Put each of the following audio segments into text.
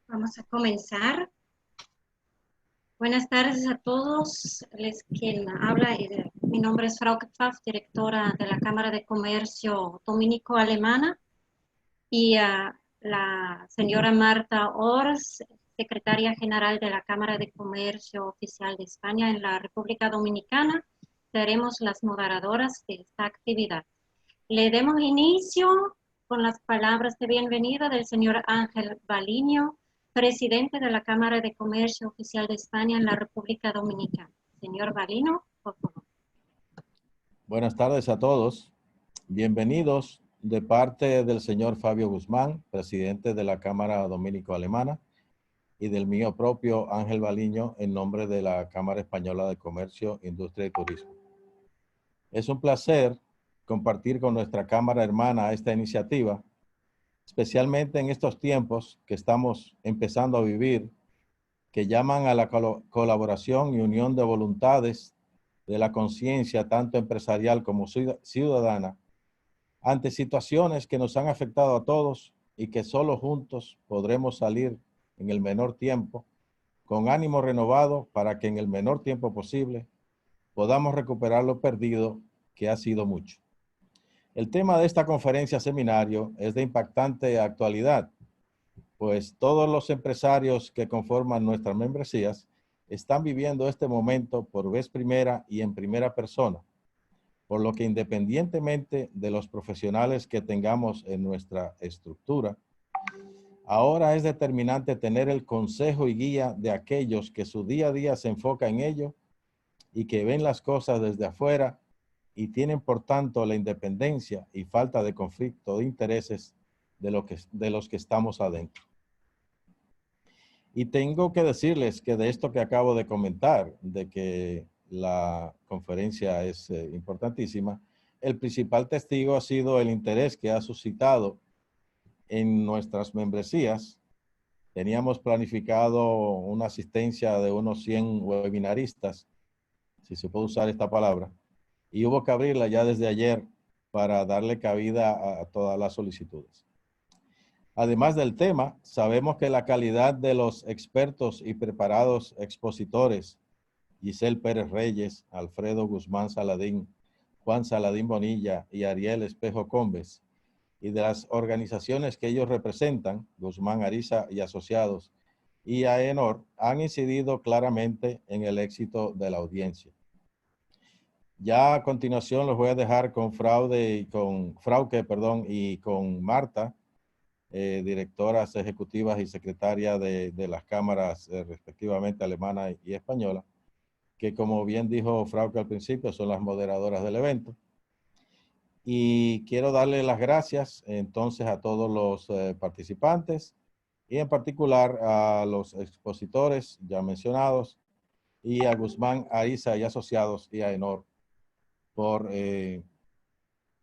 Vamos a comenzar. Buenas tardes a todos. Quien habla, mi nombre es Frauke Pfaff, directora de la Cámara de Comercio Dominico-Alemana, y la señora Marta Ors, secretaria general de la Cámara de Comercio Oficial de España en la República Dominicana, seremos las moderadoras de esta actividad. Le demos inicio con las palabras de bienvenida del señor Ángel Baliño, presidente de la Cámara de Comercio Oficial de España en la República Dominicana. Señor Baliño, por favor. Buenas tardes a todos. Bienvenidos de parte del señor Fabio Guzmán, presidente de la Cámara Dominico-Alemana, y del mío propio Ángel Baliño, en nombre de la Cámara Española de Comercio, Industria y Turismo. Es un placer compartir con nuestra Cámara hermana esta iniciativa, especialmente en estos tiempos que estamos empezando a vivir, que llaman a la colaboración y unión de voluntades de la conciencia tanto empresarial como ciudadana ante situaciones que nos han afectado a todos y que solo juntos podremos salir en el menor tiempo, con ánimo renovado para que en el menor tiempo posible podamos recuperar lo perdido, que ha sido mucho. El tema de esta conferencia seminario es de impactante actualidad, pues todos los empresarios que conforman nuestras membresías están viviendo este momento por vez primera y en primera persona, por lo que independientemente de los profesionales que tengamos en nuestra estructura, ahora es determinante tener el consejo y guía de aquellos que su día a día se enfoca en ello y que ven las cosas desde afuera y tienen por tanto la independencia y falta de conflicto de intereses de los que estamos adentro. Y tengo que decirles que de esto que acabo de comentar, de que la conferencia es importantísima, el principal testigo ha sido el interés que ha suscitado en nuestras membresías. Teníamos planificado una asistencia de unos 100 webinaristas, si se puede usar esta palabra, y hubo que abrirla ya desde ayer para darle cabida a todas las solicitudes. Además del tema, sabemos que la calidad de los expertos y preparados expositores, Giselle Pérez Reyes, Alfredo Guzmán Saladín, Juan Saladín Bonilla y Ariel Espejo Combes, y de las organizaciones que ellos representan, Guzmán Ariza y Asociados, y AENOR, han incidido claramente en el éxito de la audiencia. Ya a continuación los voy a dejar con Frauke y con Marta, directoras ejecutivas y secretarias de las cámaras respectivamente alemana y española, que como bien dijo Frauke al principio, son las moderadoras del evento. Y quiero darle las gracias entonces a todos los participantes y en particular a los expositores ya mencionados y a Guzmán, Ariza y Asociados y a AENOR por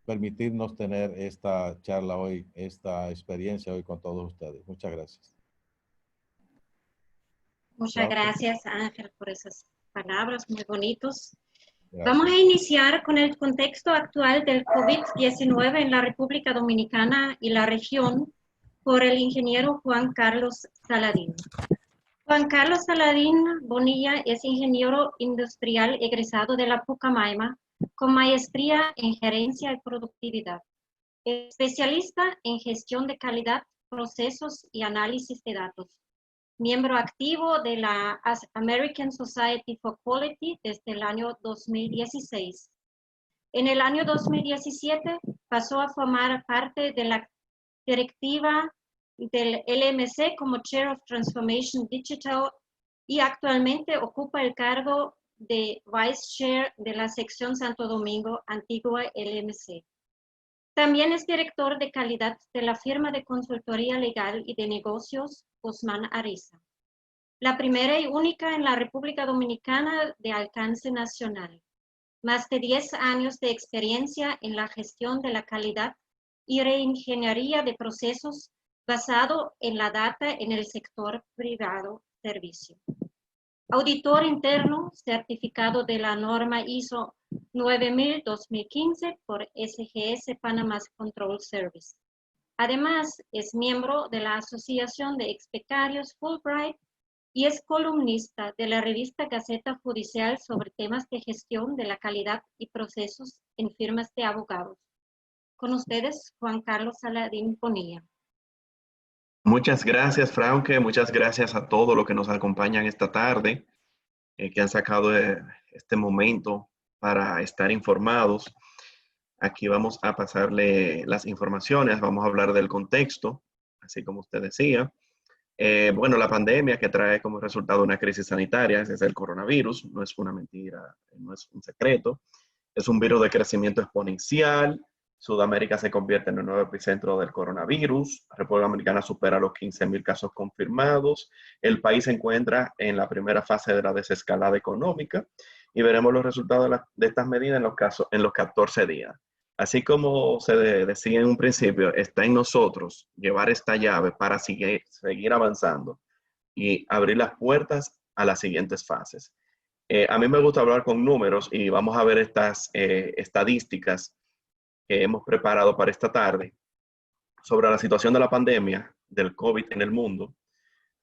permitirnos tener esta charla hoy, esta experiencia hoy con todos ustedes. Muchas gracias. Muchas gracias, Ángel, por esas palabras muy bonitos. Gracias. Vamos a iniciar con el contexto actual del COVID-19 en la República Dominicana y la región por el ingeniero Juan Carlos Saladín. Juan Carlos Saladín Bonilla es ingeniero industrial egresado de la Pucamaima con maestría en gerencia y productividad. Especialista en gestión de calidad, procesos y análisis de datos. Miembro activo de la American Society for Quality desde el año 2016. En el año 2017 pasó a formar parte de la directiva del LMC como Chair of Transformation Digital y actualmente ocupa el cargo de Vice Chair de la sección Santo Domingo, antigua LMC. También es director de calidad de la firma de consultoría legal y de negocios Guzmán Ariza, la primera y única en la República Dominicana de alcance nacional. Más de 10 años de experiencia en la gestión de la calidad y reingeniería de procesos basado en la data en el sector privado servicio. Auditor interno certificado de la norma ISO 9000-2015 por SGS Panama Control Service. Además, es miembro de la Asociación de Ex-Becarios Fulbright y es columnista de la revista Gaceta Judicial sobre temas de gestión de la calidad y procesos en firmas de abogados. Con ustedes, Juan Carlos Saladín Bonilla. Muchas gracias, Frauke. Muchas gracias a todos los que nos acompañan esta tarde, que han sacado este momento para estar informados. Aquí vamos a pasarle las informaciones, vamos a hablar del contexto, así como usted decía. Bueno, la pandemia que trae como resultado una crisis sanitaria, ese es el coronavirus, no es una mentira, no es un secreto. Es un virus de crecimiento exponencial. Sudamérica se convierte en el nuevo epicentro del coronavirus. República Dominicana supera los 15,000 casos confirmados. El país se encuentra en la primera fase de la desescalada económica y veremos los resultados de estas medidas en los 14 días. Así como se decía en un principio, está en nosotros llevar esta llave para seguir avanzando y abrir las puertas a las siguientes fases. A mí me gusta hablar con números y vamos a ver estas estadísticas que hemos preparado para esta tarde sobre la situación de la pandemia del COVID en el mundo.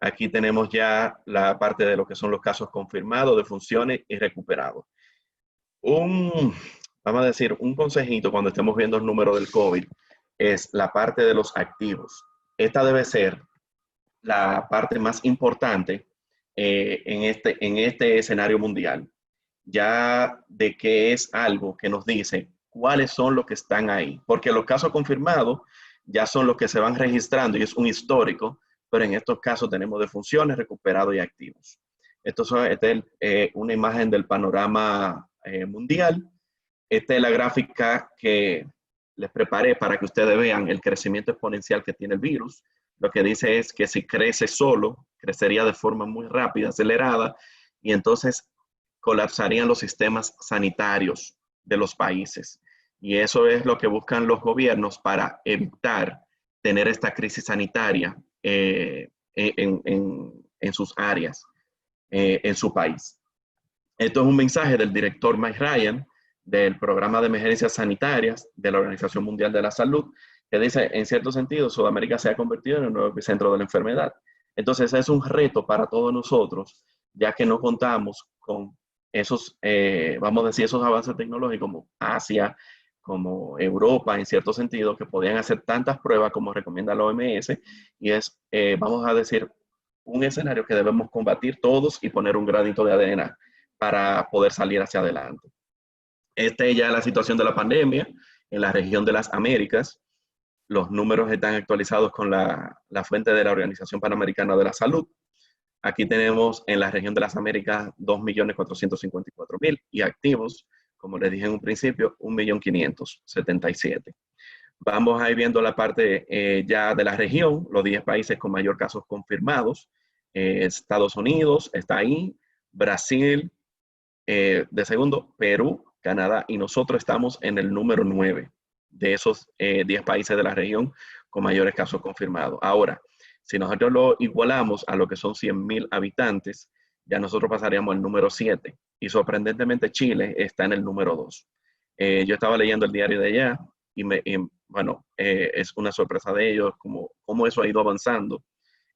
Aquí tenemos ya la parte de lo que son los casos confirmados, defunciones y recuperados. Vamos a decir, un consejito cuando estemos viendo el número del COVID es la parte de los activos. Esta debe ser la parte más importante en este escenario mundial, ya de que es algo que nos dice cuáles son los que están ahí, porque los casos confirmados ya son los que se van registrando y es un histórico, pero en estos casos tenemos defunciones, recuperados y activos. Esta es una imagen del panorama mundial. Esta es la gráfica que les preparé para que ustedes vean el crecimiento exponencial que tiene el virus. Lo que dice es que si crece solo, crecería de forma muy rápida, acelerada, y entonces colapsarían los sistemas sanitarios de los países. Y eso es lo que buscan los gobiernos para evitar tener esta crisis sanitaria en sus áreas, en su país. Esto es un mensaje del director Mike Ryan del Programa de Emergencias Sanitarias de la Organización Mundial de la Salud, que dice, en cierto sentido, Sudamérica se ha convertido en el nuevo epicentro de la enfermedad. Entonces, es un reto para todos nosotros, ya que no contamos con esos, vamos a decir, esos avances tecnológicos como Asia, como Europa, en cierto sentido, que podían hacer tantas pruebas como recomienda la OMS, y es, vamos a decir, un escenario que debemos combatir todos y poner un granito de arena para poder salir hacia adelante. Esta es ya la situación de la pandemia en la región de las Américas. Los números están actualizados con la fuente de la Organización Panamericana de la Salud. Aquí tenemos en la región de las Américas 2.454.000 y activos, como les dije en un principio, 1.577.000. Vamos a ir viendo la parte ya de la región, los 10 países con mayor casos confirmados. Estados Unidos está ahí, Brasil, de segundo, Perú, Canadá, y nosotros estamos en el número 9 de esos 10 países de la región con mayores casos confirmados. Ahora, si nosotros lo igualamos a lo que son 100,000 habitantes, ya nosotros pasaríamos al número 7. Y sorprendentemente Chile está en el número 2. Yo estaba leyendo el diario de allá y bueno, es una sorpresa de ellos cómo eso ha ido avanzando.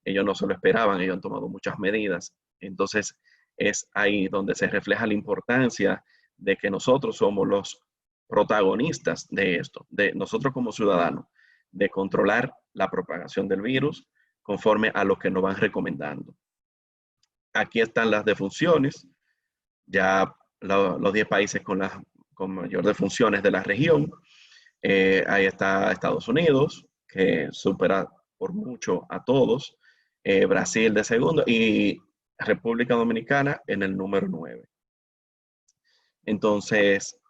Ellos no se lo esperaban, ellos han tomado muchas medidas. Entonces, es ahí donde se refleja la importancia de que nosotros somos los protagonistas de esto, de nosotros como ciudadanos, de controlar la propagación del virus conforme a lo que nos van recomendando. Aquí están las defunciones, ya los 10 países con mayor defunciones de la región. Ahí está Estados Unidos, que supera por mucho a todos. Brasil de segundo y República Dominicana en el número 9. Entonces,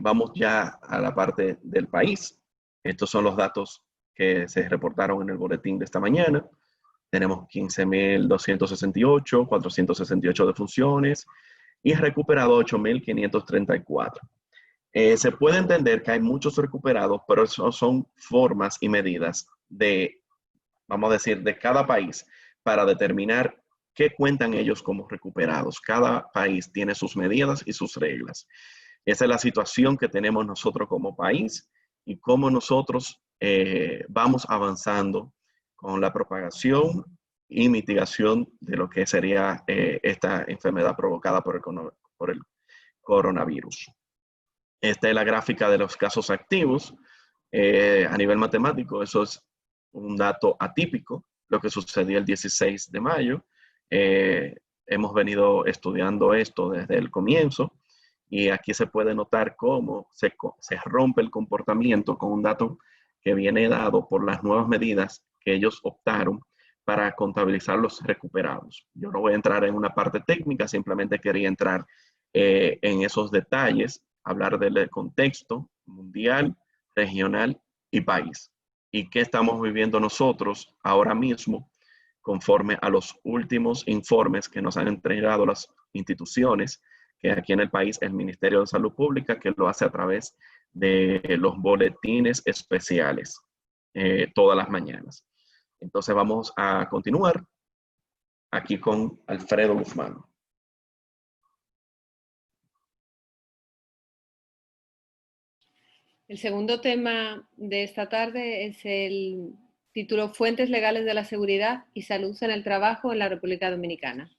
vamos ya a la parte del país. Estos son los datos que se reportaron en el boletín de esta mañana. Tenemos 15.268, 468 defunciones y recuperado 8.534. Se puede entender que hay muchos recuperados, pero eso son formas y medidas de, vamos a decir, de cada país para determinar qué cuentan ellos como recuperados. Cada país tiene sus medidas y sus reglas. Esa es la situación que tenemos nosotros como país y cómo nosotros vamos avanzando con la propagación y mitigación de lo que sería esta enfermedad provocada por el coronavirus. Esta es la gráfica de los casos activos. A nivel matemático, eso es un dato atípico, lo que sucedió el 16 de mayo. Hemos venido estudiando esto desde el comienzo y aquí se puede notar cómo se rompe el comportamiento con un dato que viene dado por las nuevas medidas que ellos optaron para contabilizar los recuperados. Yo no voy a entrar en una parte técnica, simplemente quería entrar en esos detalles, hablar del contexto mundial, regional y país. ¿Y qué estamos viviendo nosotros ahora mismo conforme a los últimos informes que nos han entregado las instituciones, que aquí en el país el Ministerio de Salud Pública, que lo hace a través de los boletines especiales todas las mañanas? Entonces vamos a continuar aquí con Alfredo Guzmán. El segundo tema de esta tarde es el título Fuentes legales de la seguridad y salud en el trabajo en la República Dominicana.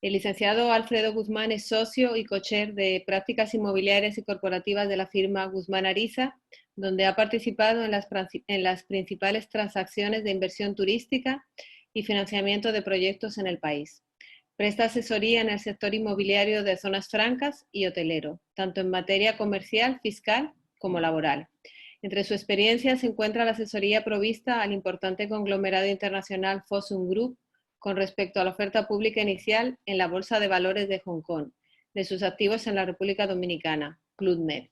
El licenciado Alfredo Guzmán es socio y cochair de prácticas inmobiliarias y corporativas de la firma Guzmán Ariza, donde ha participado en las principales transacciones de inversión turística y financiamiento de proyectos en el país. Presta asesoría en el sector inmobiliario de zonas francas y hotelero, tanto en materia comercial, fiscal como laboral. Entre su experiencia se encuentra la asesoría provista al importante conglomerado internacional Fosun Group con respecto a la oferta pública inicial en la Bolsa de Valores de Hong Kong, de sus activos en la República Dominicana, Club Med.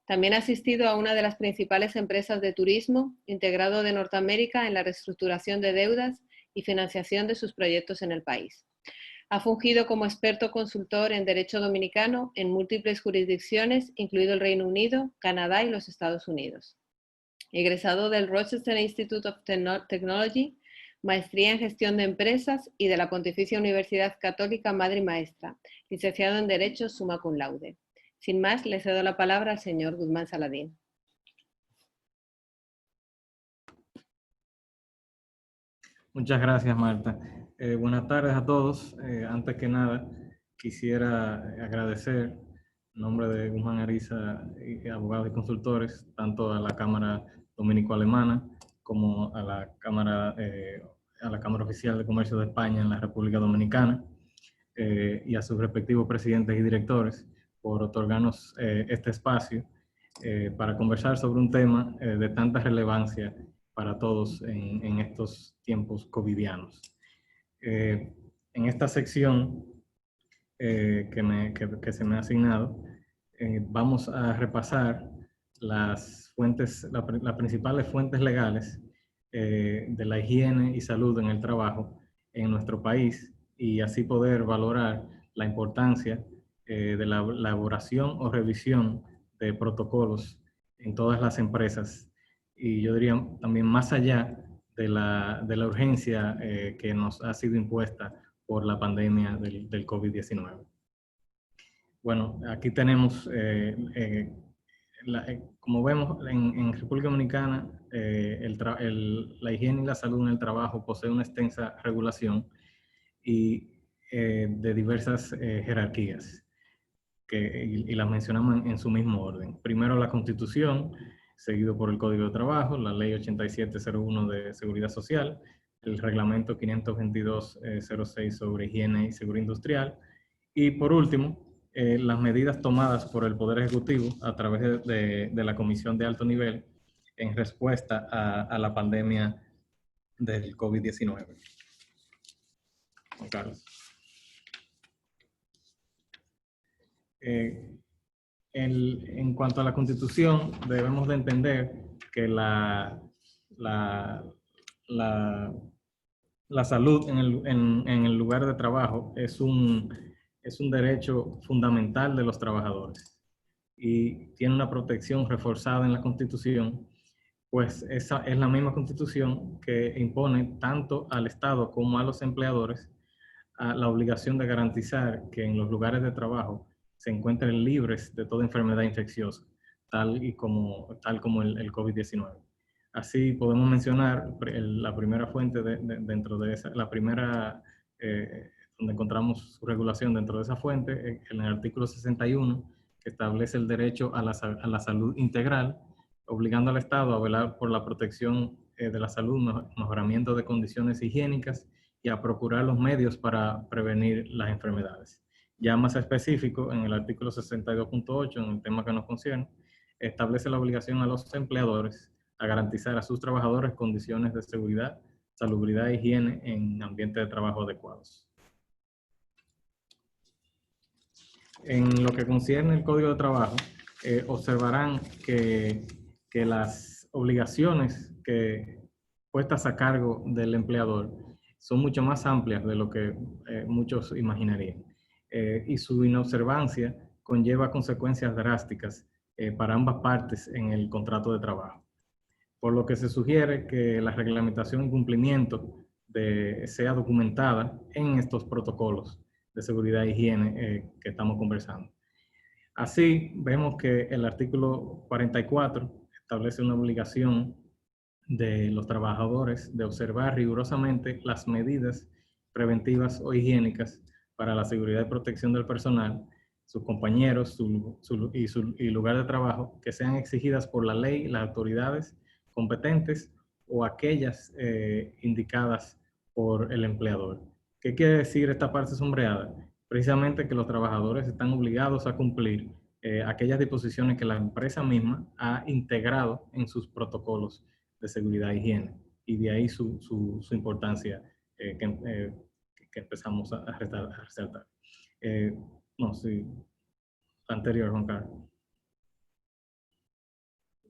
También ha asistido a una de las principales empresas de turismo, integrado de Norteamérica en la reestructuración de deudas y financiación de sus proyectos en el país. Ha fungido como experto consultor en derecho dominicano en múltiples jurisdicciones, incluido el Reino Unido, Canadá y los Estados Unidos. Egresado del Rochester Institute of Technology, maestría en gestión de empresas y de la Pontificia Universidad Católica Madre y Maestra, licenciado en Derecho summa cum laude. Sin más, le cedo la palabra al señor Guzmán Saladín. Muchas gracias, Marta. Buenas tardes a todos. Antes que nada, quisiera agradecer en nombre de Guzmán Ariza, abogados y consultores, tanto a la Cámara Dominico-Alemana como a la Cámara Oficial de Comercio de España en la República Dominicana y a sus respectivos presidentes y directores por otorgarnos este espacio para conversar sobre un tema de tanta relevancia para todos en estos tiempos covidianos. En esta sección que se me ha asignado, vamos a repasar las principales fuentes legales de la higiene y salud en el trabajo en nuestro país y así poder valorar la importancia de la elaboración o revisión de protocolos en todas las empresas y yo diría también más allá de la urgencia que nos ha sido impuesta por la pandemia del COVID-19. Bueno, aquí tenemos, como vemos en República Dominicana, la higiene y la salud en el trabajo posee una extensa regulación y de diversas jerarquías, y las mencionamos en su mismo orden. Primero la Constitución, seguido por el Código de Trabajo, la Ley 8701 de Seguridad Social, el Reglamento 522-06 sobre Higiene y Seguridad Industrial, y por último, las medidas tomadas por el Poder Ejecutivo a través de la Comisión de Alto Nivel en respuesta a la pandemia del COVID-19. Juan Carlos. En cuanto a la Constitución, debemos de entender que la salud en el lugar de trabajo es un derecho fundamental de los trabajadores y tiene una protección reforzada en la Constitución, pues esa es la misma Constitución que impone tanto al Estado como a los empleadores a la obligación de garantizar que en los lugares de trabajo se encuentren libres de toda enfermedad infecciosa, tal como el COVID-19. Así podemos mencionar la primera fuente dentro de esa, la primera donde encontramos su regulación dentro de esa fuente, en el artículo 61, que establece el derecho a la salud integral, obligando al Estado a velar por la protección de la salud, mejoramiento de condiciones higiénicas y a procurar los medios para prevenir las enfermedades. Ya más específico, en el artículo 62.8, en el tema que nos concierne, establece la obligación a los empleadores a garantizar a sus trabajadores condiciones de seguridad, salubridad e higiene en ambientes de trabajo adecuados. En lo que concierne el Código de Trabajo, observarán que las obligaciones puestas a cargo del empleador son mucho más amplias de lo que muchos imaginarían. Y su inobservancia conlleva consecuencias drásticas para ambas partes en el contrato de trabajo. Por lo que se sugiere que la reglamentación y cumplimiento sea documentada en estos protocolos de seguridad e higiene que estamos conversando. Así, vemos que el artículo 44 establece una obligación de los trabajadores de observar rigurosamente las medidas preventivas o higiénicas para la seguridad y protección del personal, sus compañeros y lugar de trabajo que sean exigidas por la ley, las autoridades competentes o aquellas indicadas por el empleador. ¿Qué quiere decir esta parte sombreada? Precisamente que los trabajadores están obligados a cumplir aquellas disposiciones que la empresa misma ha integrado en sus protocolos de seguridad e higiene. Y de ahí su importancia que empezamos a resaltar. No, sí. La anterior, Juan Carlos.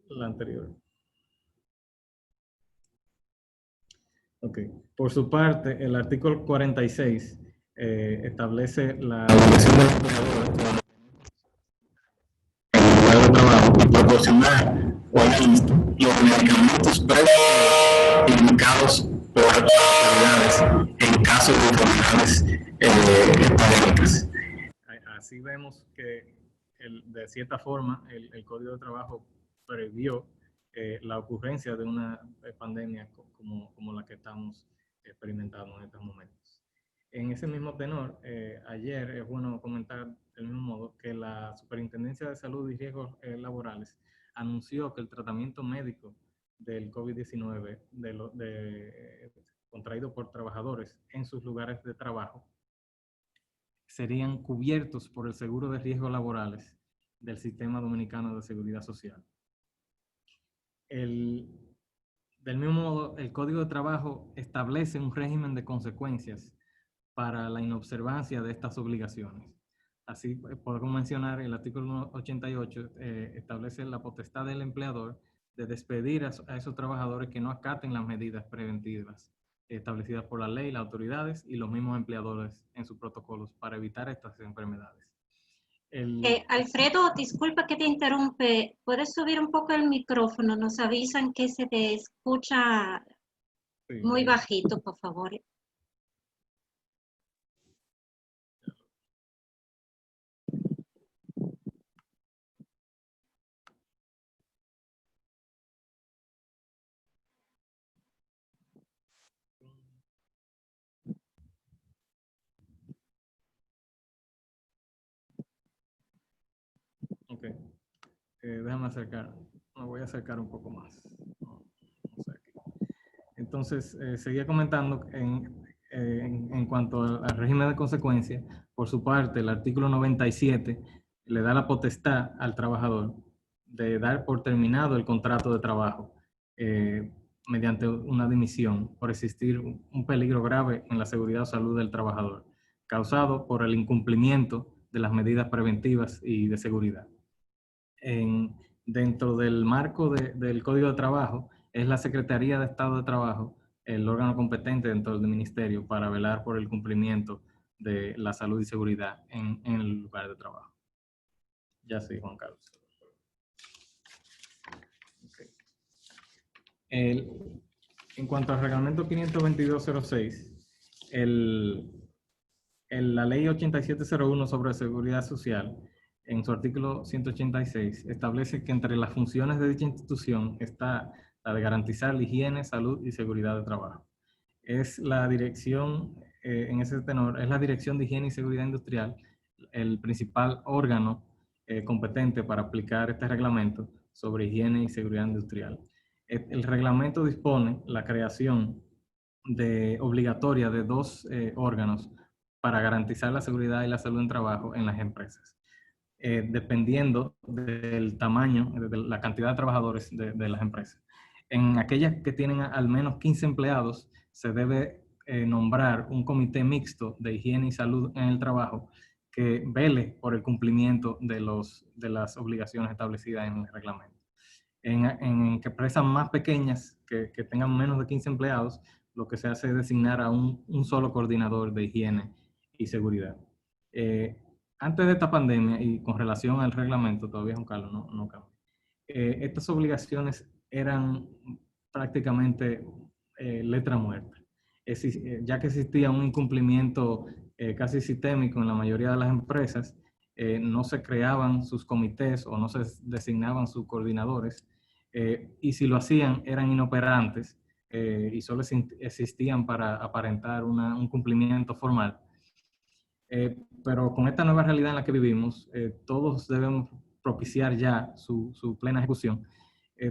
La anterior. Ok. Por su parte, el artículo 46 establece la obligación de los empleadores en el lugar de trabajo y proporcionar o listo los medicamentos preventivos indicados por las autoridades en caso de enfermedades pandémicas. Así vemos que de cierta forma el Código de Trabajo previó la ocurrencia de una pandemia como la que estamos experimentando en estos momentos. En ese mismo tenor, ayer es bueno comentar del mismo modo que la Superintendencia de Salud y Riesgos Laborales anunció que el tratamiento médico del COVID-19 contraído por trabajadores en sus lugares de trabajo serían cubiertos por el seguro de riesgos laborales del Sistema Dominicano de Seguridad Social. Del mismo modo, el Código de Trabajo establece un régimen de consecuencias para la inobservancia de estas obligaciones. Así, podemos mencionar el artículo 88 establece la potestad del empleador de despedir a esos trabajadores que no acaten las medidas preventivas establecidas por la ley, las autoridades y los mismos empleadores en sus protocolos para evitar estas enfermedades. Alfredo, disculpa que te interrumpe. ¿Puedes subir un poco el micrófono? Nos avisan que se te escucha muy bajito, por favor. Ok, déjame acercar, me voy a acercar un poco más. Entonces, seguía comentando en cuanto al régimen de consecuencias. Por su parte, el artículo 97 le da la potestad al trabajador de dar por terminado el contrato de trabajo mediante una dimisión por existir un peligro grave en la seguridad o salud del trabajador, causado por el incumplimiento de las medidas preventivas y de seguridad. Dentro del marco del Código de Trabajo, es la Secretaría de Estado de Trabajo el órgano competente dentro del ministerio para velar por el cumplimiento de la salud y seguridad en el lugar de trabajo. Ya sí, Juan Carlos. Okay. En cuanto al reglamento 522.06, la ley 8701 sobre seguridad social, en su artículo 186, establece que entre las funciones de dicha institución está la de garantizar la higiene, salud y seguridad de trabajo. Es la dirección, en ese tenor, es la Dirección de Higiene y Seguridad Industrial el principal órgano competente para aplicar este reglamento sobre higiene y seguridad industrial. El reglamento dispone la creación obligatoria de dos órganos para garantizar la seguridad y la salud en trabajo en las empresas. Dependiendo del tamaño, de la cantidad de trabajadores de las empresas. En aquellas que tienen al menos 15 empleados, se debe nombrar un comité mixto de higiene y salud en el trabajo que vele por el cumplimiento de las obligaciones establecidas en el reglamento. En empresas más pequeñas, que tengan menos de 15 empleados, lo que se hace es designar a un solo coordinador de higiene y seguridad. Antes de esta pandemia y con relación al reglamento, todavía Juan Carlos no cambió, estas obligaciones eran prácticamente letra muerta. Ya que existía un incumplimiento casi sistémico en la mayoría de las empresas, no se creaban sus comités o no se designaban sus coordinadores, y si lo hacían eran inoperantes y solo existían para aparentar un cumplimiento formal. Pero con esta nueva realidad en la que vivimos, todos debemos propiciar ya su plena ejecución,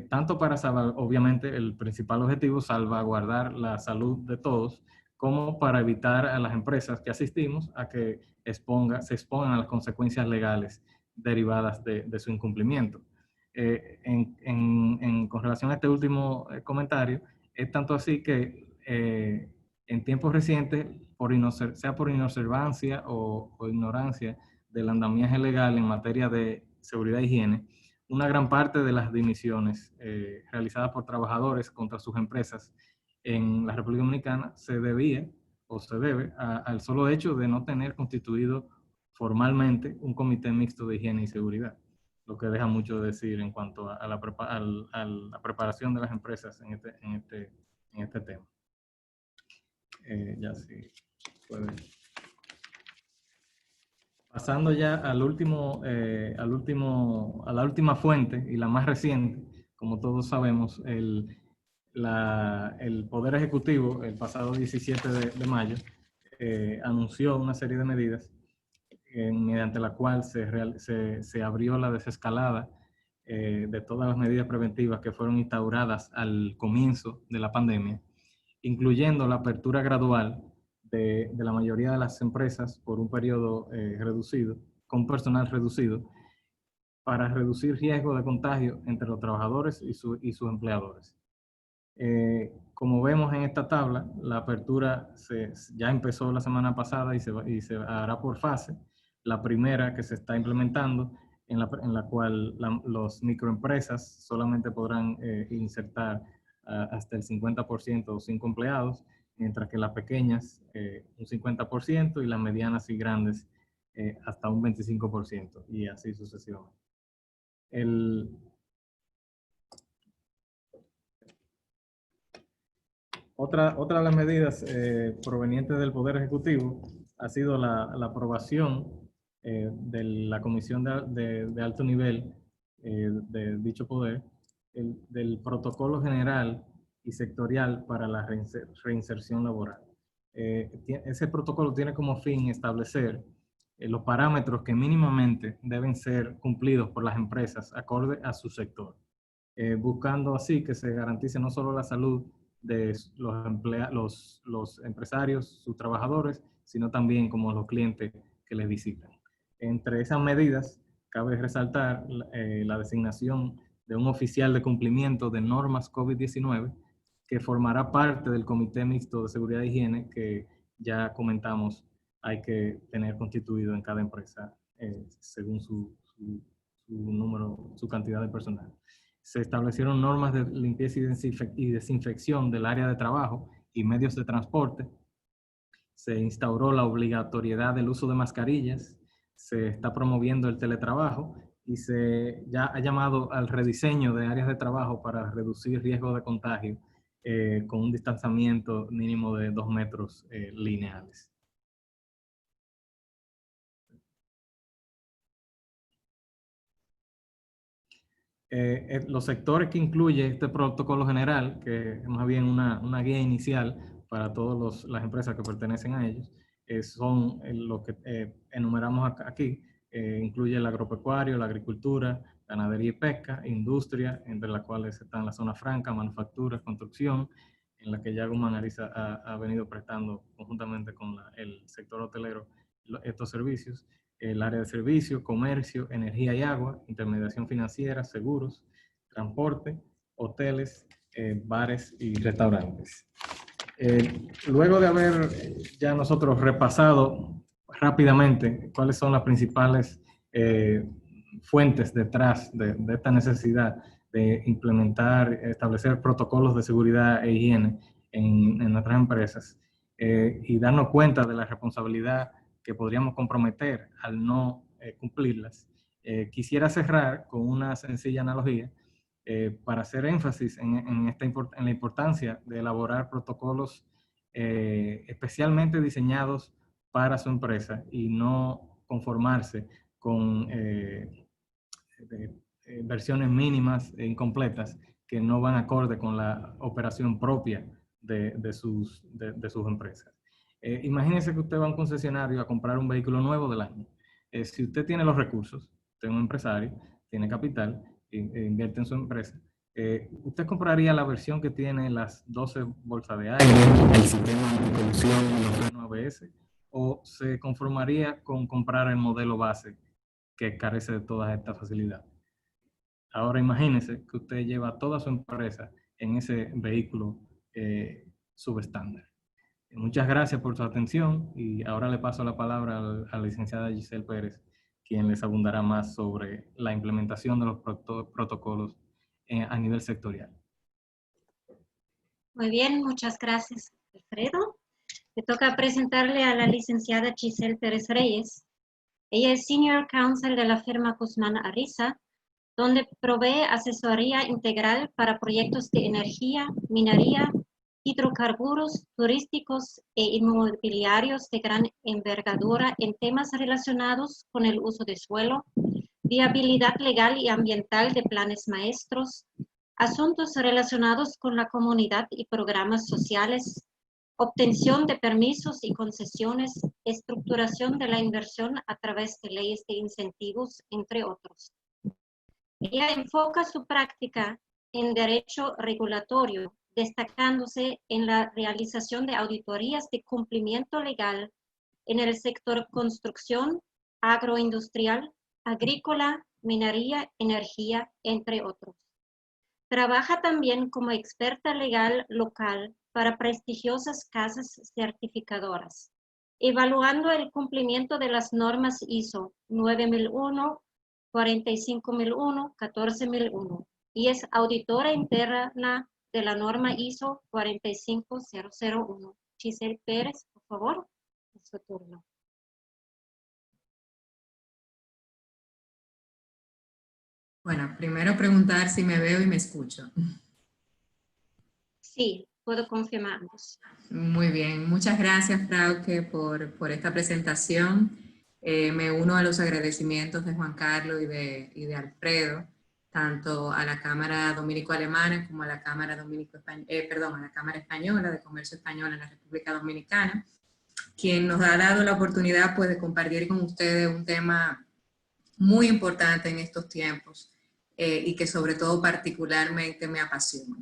tanto para, obviamente, el principal objetivo, salvaguardar la salud de todos, como para evitar a las empresas que asistimos a que se expongan a las consecuencias legales derivadas de su incumplimiento. Con relación a este último comentario, es tanto así que en tiempos recientes, sea por inobservancia o ignorancia del andamiaje legal en materia de seguridad e higiene, una gran parte de las dimisiones realizadas por trabajadores contra sus empresas en la República Dominicana se debía o se debe al solo hecho de no tener constituido formalmente un comité mixto de higiene y seguridad, lo que deja mucho de decir en cuanto a la preparación de las empresas en este tema. Ya sí, puede. Pasando ya a la última fuente y la más reciente, como todos sabemos, el Poder Ejecutivo el pasado 17 de mayo anunció una serie de medidas mediante la cual se abrió la desescalada de todas las medidas preventivas que fueron instauradas al comienzo de la pandemia, incluyendo la apertura gradual de la mayoría de las empresas por un periodo reducido, con personal reducido, para reducir riesgo de contagio entre los trabajadores y sus empleadores. Como vemos en esta tabla, la apertura ya empezó la semana pasada y se hará por fase. La primera que se está implementando, en la cual los microempresas solamente podrán insertar hasta el 50% o 5 empleados, mientras que las pequeñas un 50% y las medianas y grandes hasta un 25%, y así sucesivamente. Otra de las medidas provenientes del Poder Ejecutivo ha sido la aprobación de la Comisión de Alto Nivel de dicho Poder, del Protocolo General y Sectorial para la Reinserción Laboral. Ese protocolo tiene como fin establecer los parámetros que mínimamente deben ser cumplidos por las empresas acorde a su sector, buscando así que se garantice no solo la salud de los empresarios, sus trabajadores, sino también como los clientes que les visitan. Entre esas medidas, cabe resaltar la designación de un oficial de cumplimiento de normas COVID-19 que formará parte del Comité Mixto de Seguridad e Higiene que ya comentamos hay que tener constituido en cada empresa según su número, su cantidad de personal. Se establecieron normas de limpieza y desinfección del área de trabajo y medios de transporte. Se instauró la obligatoriedad del uso de mascarillas. Se está promoviendo el teletrabajo y se ya ha llamado al rediseño de áreas de trabajo para reducir riesgo de contagio con un distanciamiento mínimo de 2 metros lineales. Los sectores que incluye este protocolo general, que es más bien una guía inicial para todas las empresas que pertenecen a ellos, son lo que enumeramos aquí. Incluye el agropecuario, la agricultura, ganadería y pesca, industria, entre las cuales están la zona franca, manufactura, construcción, en la que ya Guzmán Ariza ha venido prestando conjuntamente con el sector hotelero estos servicios. El área de servicio, comercio, energía y agua, intermediación financiera, seguros, transporte, hoteles, bares y restaurantes. Luego de haber ya nosotros repasado rápidamente cuáles son las principales fuentes detrás de esta necesidad de implementar, establecer protocolos de seguridad e higiene en nuestras empresas, y darnos cuenta de la responsabilidad que podríamos comprometer al no cumplirlas, quisiera cerrar con una sencilla analogía para hacer énfasis en la importancia de elaborar protocolos especialmente diseñados para su empresa y no conformarse con versiones mínimas e incompletas que no van acorde con la operación propia de sus empresas. Imagínense que usted va a un concesionario a comprar un vehículo nuevo del año. Si usted tiene los recursos, usted es un empresario, tiene capital, invierte en su empresa, ¿usted compraría la versión que tiene las 12 bolsas de aire, el sistema de anticolisión y los frenos ABS? ¿O se conformaría con comprar el modelo base que carece de todas estas facilidades? Ahora imagínese que usted lleva toda su empresa en ese vehículo subestándar. Muchas gracias por su atención y ahora le paso la palabra a la licenciada Giselle Pérez, quien les abundará más sobre la implementación de los protocolos a nivel sectorial. Muy bien, muchas gracias, Alfredo. Me toca presentarle a la licenciada Giselle Pérez Reyes. Ella es Senior Counsel de la firma Guzmán Ariza, donde provee asesoría integral para proyectos de energía, minería, hidrocarburos, turísticos e inmobiliarios de gran envergadura en temas relacionados con el uso de suelo, viabilidad legal y ambiental de planes maestros, asuntos relacionados con la comunidad y programas sociales, obtención de permisos y concesiones, estructuración de la inversión a través de leyes de incentivos, entre otros. Ella enfoca su práctica en derecho regulatorio, destacándose en la realización de auditorías de cumplimiento legal en el sector construcción, agroindustrial, agrícola, minería, energía, entre otros. Trabaja también como experta legal local para prestigiosas casas certificadoras, evaluando el cumplimiento de las normas ISO 9001, 45001, 14001, y es auditora interna de la norma ISO 45001. Giselle Pérez, por favor, es su turno. Bueno, primero preguntar si me veo y me escucho. Sí, puedo confirmarnos. Muy bien, muchas gracias, Frauke, por esta presentación. Me uno a los agradecimientos de Juan Carlos y de Alfredo, tanto a la Cámara Dominico-Alemana como a la Cámara a la Cámara Española de Comercio Español en la República Dominicana, quien nos ha dado la oportunidad pues, de compartir con ustedes un tema muy importante en estos tiempos y que sobre todo particularmente me apasiona.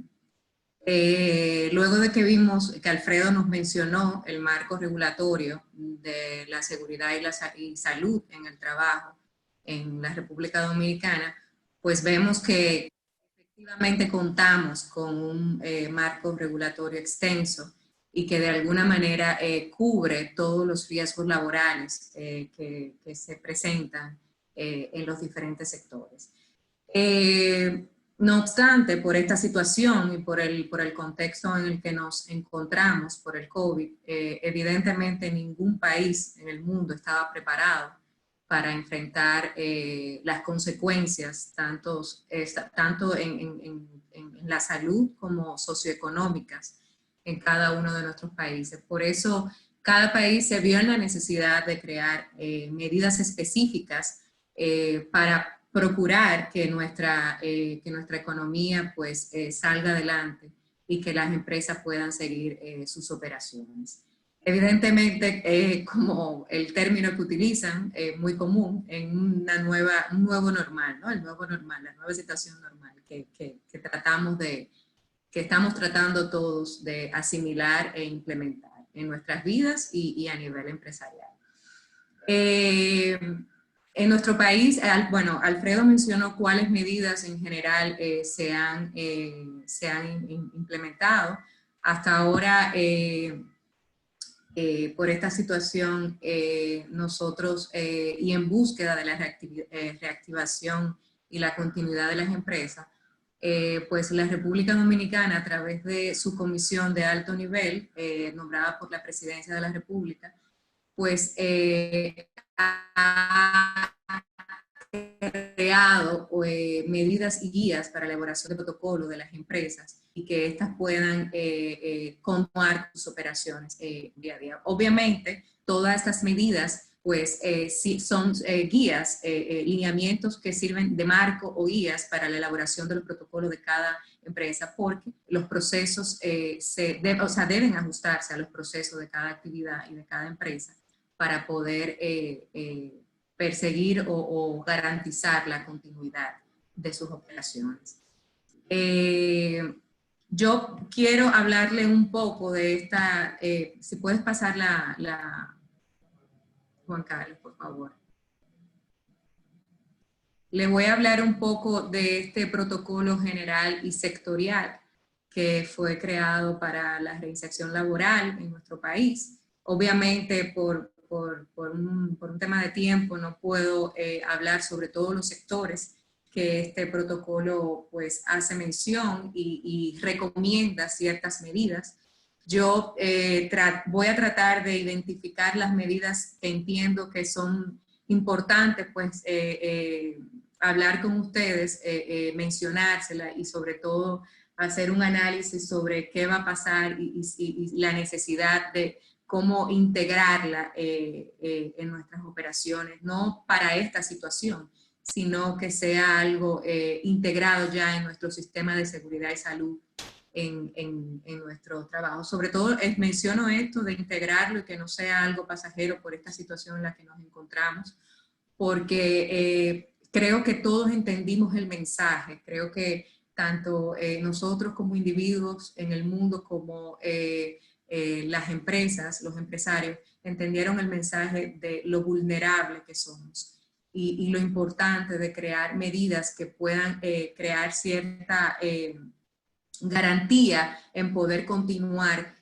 Luego de que vimos que Alfredo nos mencionó el marco regulatorio de la seguridad y salud en el trabajo en la República Dominicana, pues vemos que efectivamente contamos con un marco regulatorio extenso y que de alguna manera cubre todos los riesgos laborales que se presentan en los diferentes sectores. No obstante, por esta situación y por el contexto en el que nos encontramos por el COVID, evidentemente ningún país en el mundo estaba preparado para enfrentar las consecuencias tanto en la salud como socioeconómicas en cada uno de nuestros países. Por eso, cada país se vio en la necesidad de crear medidas específicas para procurar que nuestra economía pues salga adelante y que las empresas puedan seguir sus operaciones. Evidentemente, como el término que utilizan, muy común en un nuevo normal, ¿no? El nuevo normal, la nueva situación normal que estamos tratando todos de asimilar e implementar en nuestras vidas y a nivel empresarial. En nuestro país, bueno, Alfredo mencionó cuáles medidas en general se han implementado. Hasta ahora, por esta situación, nosotros, y en búsqueda de la reactivación y la continuidad de las empresas, pues la República Dominicana, a través de su comisión de alto nivel, nombrada por la Presidencia de la República, pues ha creado medidas y guías para la elaboración de protocolos de las empresas y que éstas puedan continuar sus operaciones día a día. Obviamente, todas estas medidas pues sí, son guías, lineamientos que sirven de marco o guías para la elaboración de los protocolos de cada empresa, porque los procesos deben ajustarse a los procesos de cada actividad y de cada empresa para poder perseguir o garantizar la continuidad de sus operaciones. Yo quiero hablarle un poco de esta, si puedes pasar Juan Carlos, por favor. Le voy a hablar un poco de este protocolo general y sectorial que fue creado para la reinserción laboral en nuestro país. Obviamente, por un tema de tiempo, no puedo hablar sobre todos los sectores que este protocolo pues hace mención y recomienda ciertas medidas. Yo voy a tratar de identificar las medidas que entiendo que son importantes, pues hablar con ustedes, mencionárselas y sobre todo hacer un análisis sobre qué va a pasar y la necesidad de cómo integrarla en nuestras operaciones, no para esta situación, sino que sea algo integrado ya en nuestro sistema de seguridad y salud en nuestro trabajo. Sobre todo menciono esto de integrarlo y que no sea algo pasajero por esta situación en la que nos encontramos, porque creo que todos entendimos el mensaje. Creo que tanto nosotros como individuos en el mundo como las empresas, los empresarios, entendieron el mensaje de lo vulnerable que somos y lo importante de crear medidas que puedan crear cierta garantía en poder continuar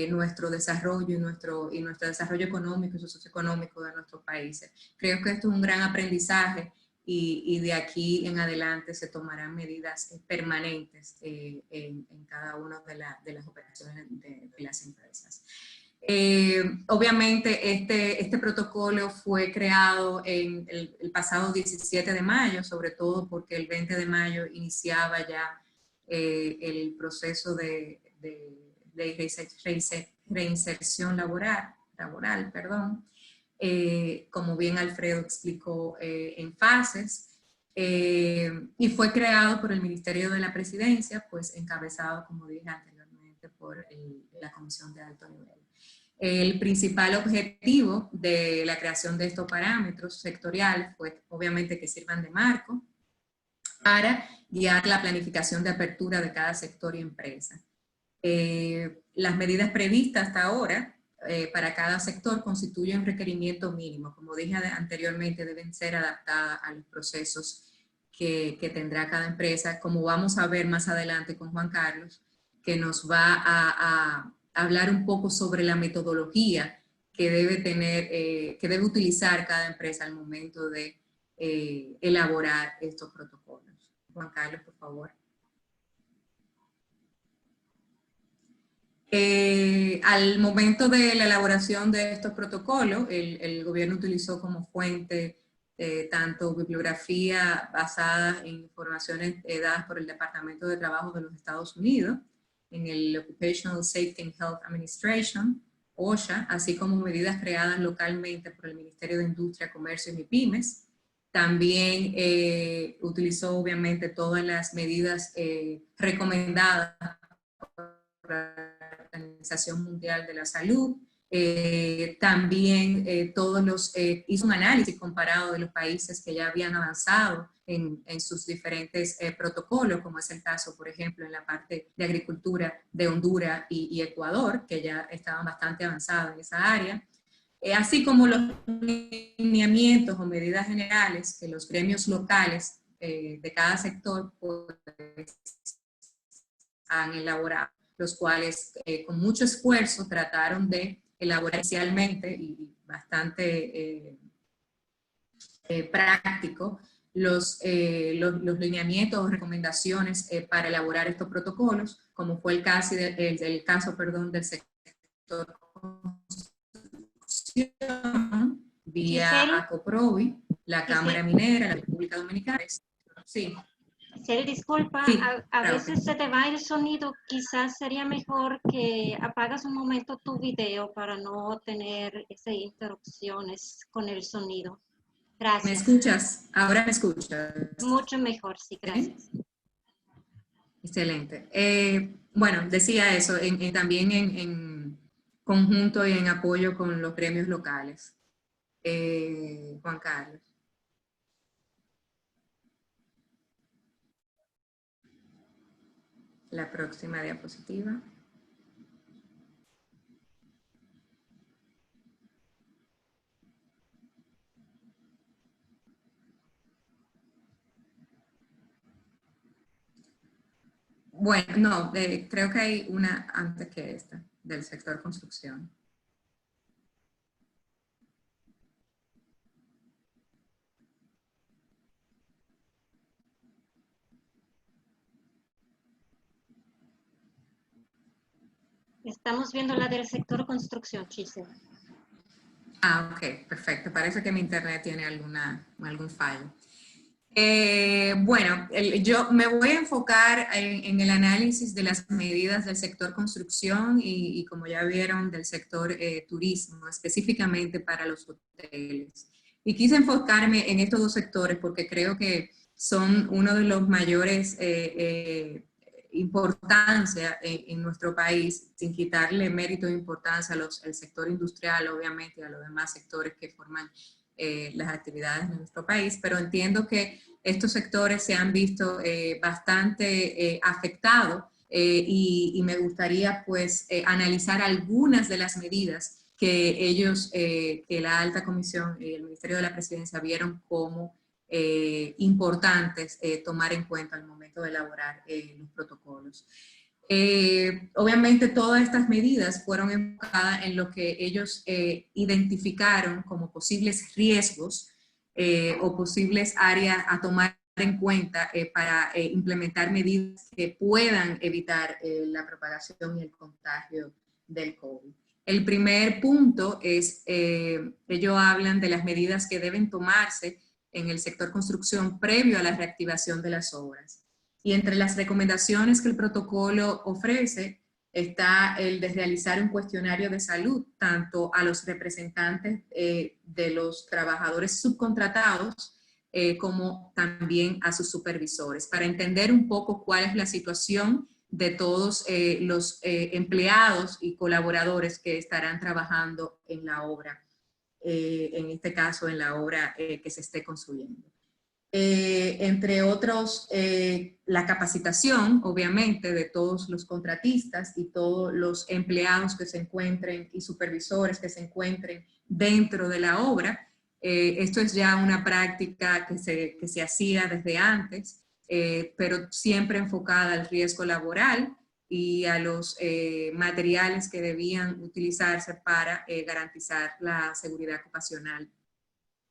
nuestro desarrollo y nuestro desarrollo económico y socioeconómico de nuestros países. Creo que esto es un gran aprendizaje y de aquí en adelante se tomarán medidas permanentes en cada una de las operaciones de las empresas. Obviamente este protocolo fue creado en el pasado 17 de mayo, sobre todo porque el 20 de mayo iniciaba ya el proceso de reinserción laboral, como bien Alfredo explicó, en fases, y fue creado por el Ministerio de la Presidencia, pues encabezado, como dije anteriormente, por la Comisión de Alto Nivel. El principal objetivo de la creación de estos parámetros sectoriales fue obviamente que sirvan de marco para guiar la planificación de apertura de cada sector y empresa. Las medidas previstas hasta ahora para cada sector constituyen un requerimiento mínimo. Como dije anteriormente, deben ser adaptadas a los procesos que tendrá cada empresa, como vamos a ver más adelante con Juan Carlos, que nos va a hablar un poco sobre la metodología que debe tener, que debe utilizar cada empresa al momento de elaborar estos protocolos. Juan Carlos, por favor. Al momento de la elaboración de estos protocolos, el gobierno utilizó como fuente tanto bibliografía basada en informaciones dadas por el Departamento de Trabajo de los Estados Unidos, en el Occupational Safety and Health Administration, OSHA, así como medidas creadas localmente por el Ministerio de Industria, Comercio y MIPYMES. También utilizó obviamente todas las medidas recomendadas por la Organización Mundial de la Salud. También hizo un análisis comparado de los países que ya habían avanzado en sus diferentes protocolos, como es el caso, por ejemplo, en la parte de agricultura de Honduras y Ecuador, que ya estaban bastante avanzados en esa área. Así como los lineamientos o medidas generales que los gremios locales de cada sector pues, han elaborado, los cuales con mucho esfuerzo trataron de elaborar inicialmente y bastante práctico los lineamientos o recomendaciones para elaborar estos protocolos, como fue el caso, del sector vía ACOPROVI, la Cámara Minera, la República Dominicana. Sí. Giselle, disculpa, Sí, a veces se te va el sonido, quizás sería mejor que apagas un momento tu video para no tener esas interrupciones con el sonido. Gracias. ¿Me escuchas? Ahora me escuchas. Mucho mejor, sí, gracias. ¿Sí? Excelente. Bueno, decía eso, también en conjunto y en apoyo con los gremios locales. Juan Carlos. La próxima diapositiva. Bueno, no, creo que hay una antes que esta, del sector construcción. Estamos viendo la del sector construcción, Giselle. Ah, ok, perfecto. Parece que mi internet tiene algún fallo. Bueno, yo me voy a enfocar en el análisis de las medidas del sector construcción y como ya vieron, del sector turismo, específicamente para los hoteles. Y quise enfocarme en estos dos sectores porque creo que son uno de los mayores importancia en nuestro país, sin quitarle mérito e importancia al sector industrial, obviamente, y a los demás sectores que forman las actividades de nuestro país, pero entiendo que estos sectores se han visto bastante afectados y me gustaría pues analizar algunas de las medidas que ellos, que la Alta Comisión y el Ministerio de la Presidencia vieron como importantes tomar en cuenta al momento de elaborar los protocolos. Obviamente todas estas medidas fueron enfocadas en lo que ellos identificaron como posibles riesgos o posibles áreas a tomar en cuenta para implementar medidas que puedan evitar la propagación y el contagio del COVID. El primer punto es, ellos hablan de las medidas que deben tomarse en el sector construcción previo a la reactivación de las obras. Y entre las recomendaciones que el protocolo ofrece está el de realizar un cuestionario de salud tanto a los representantes de los trabajadores subcontratados como también a sus supervisores, para entender un poco cuál es la situación de todos los empleados y colaboradores que estarán trabajando en la obra, en este caso en la obra que se esté construyendo. Entre otros, la capacitación, obviamente, de todos los contratistas y todos los empleados que se encuentren y supervisores que se encuentren dentro de la obra. Esto es ya una práctica que se hacía desde antes, pero siempre enfocada al riesgo laboral y a los materiales que debían utilizarse para garantizar la seguridad ocupacional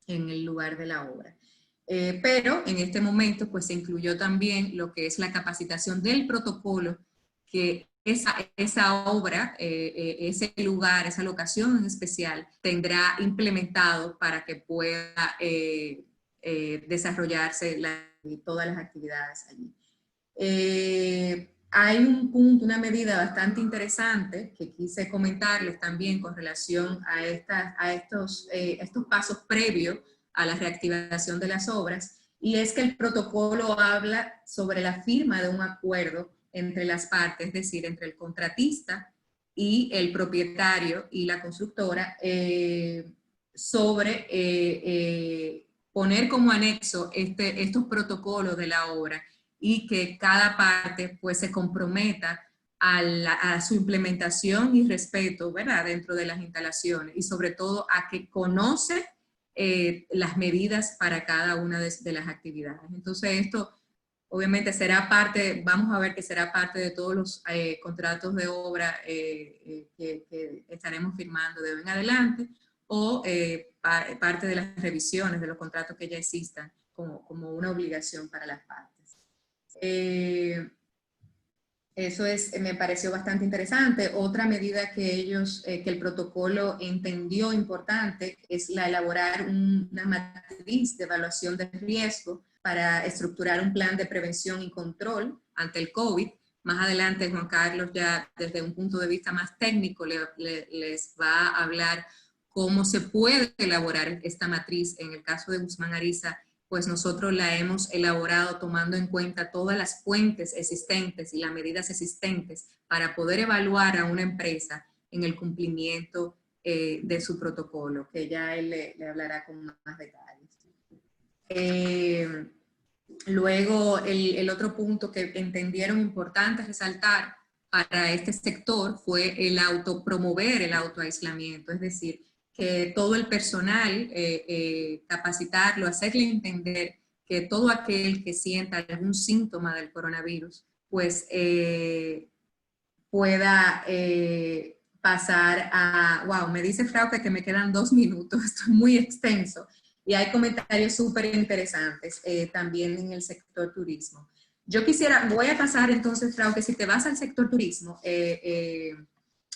en el lugar de la obra. Pero en este momento pues se incluyó también lo que es la capacitación del protocolo, que esa obra, ese lugar, esa locación en especial tendrá implementado para que pueda desarrollarse todas las actividades allí. Hay un punto, una medida bastante interesante que quise comentarles también con relación a estos pasos previos a la reactivación de las obras, y es que el protocolo habla sobre la firma de un acuerdo entre las partes, es decir, entre el contratista y el propietario y la constructora, sobre poner como anexo estos protocolos de la obra, y que cada parte pues se comprometa a su implementación y respeto, ¿verdad?, dentro de las instalaciones, y sobre todo a que conoce las medidas para cada una de las actividades. Entonces esto obviamente será parte, vamos a ver que será parte de todos los contratos de obra que estaremos firmando de hoy en adelante, o parte de las revisiones de los contratos que ya existan como una obligación para las partes. Eso me pareció bastante interesante. Otra medida que que el protocolo entendió importante es la elaborar una matriz de evaluación de riesgo para estructurar un plan de prevención y control ante el COVID. Más adelante Juan Carlos, ya desde un punto de vista más técnico, les va a hablar cómo se puede elaborar esta matriz. En el caso de Guzmán Ariza, pues nosotros la hemos elaborado tomando en cuenta todas las fuentes existentes y las medidas existentes para poder evaluar a una empresa en el cumplimiento de su protocolo, que ya él le hablará con más detalles. Luego, el otro punto que entendieron importante resaltar para este sector fue el autopromover el autoaislamiento, es decir, que todo el personal, capacitarlo, hacerle entender que todo aquel que sienta algún síntoma del coronavirus, pues pueda pasar a, wow, me dice Frauke que me quedan 2 minutos, esto es muy extenso, y hay comentarios súper interesantes también en el sector turismo. Yo voy a pasar entonces, Frauke, si te vas al sector turismo,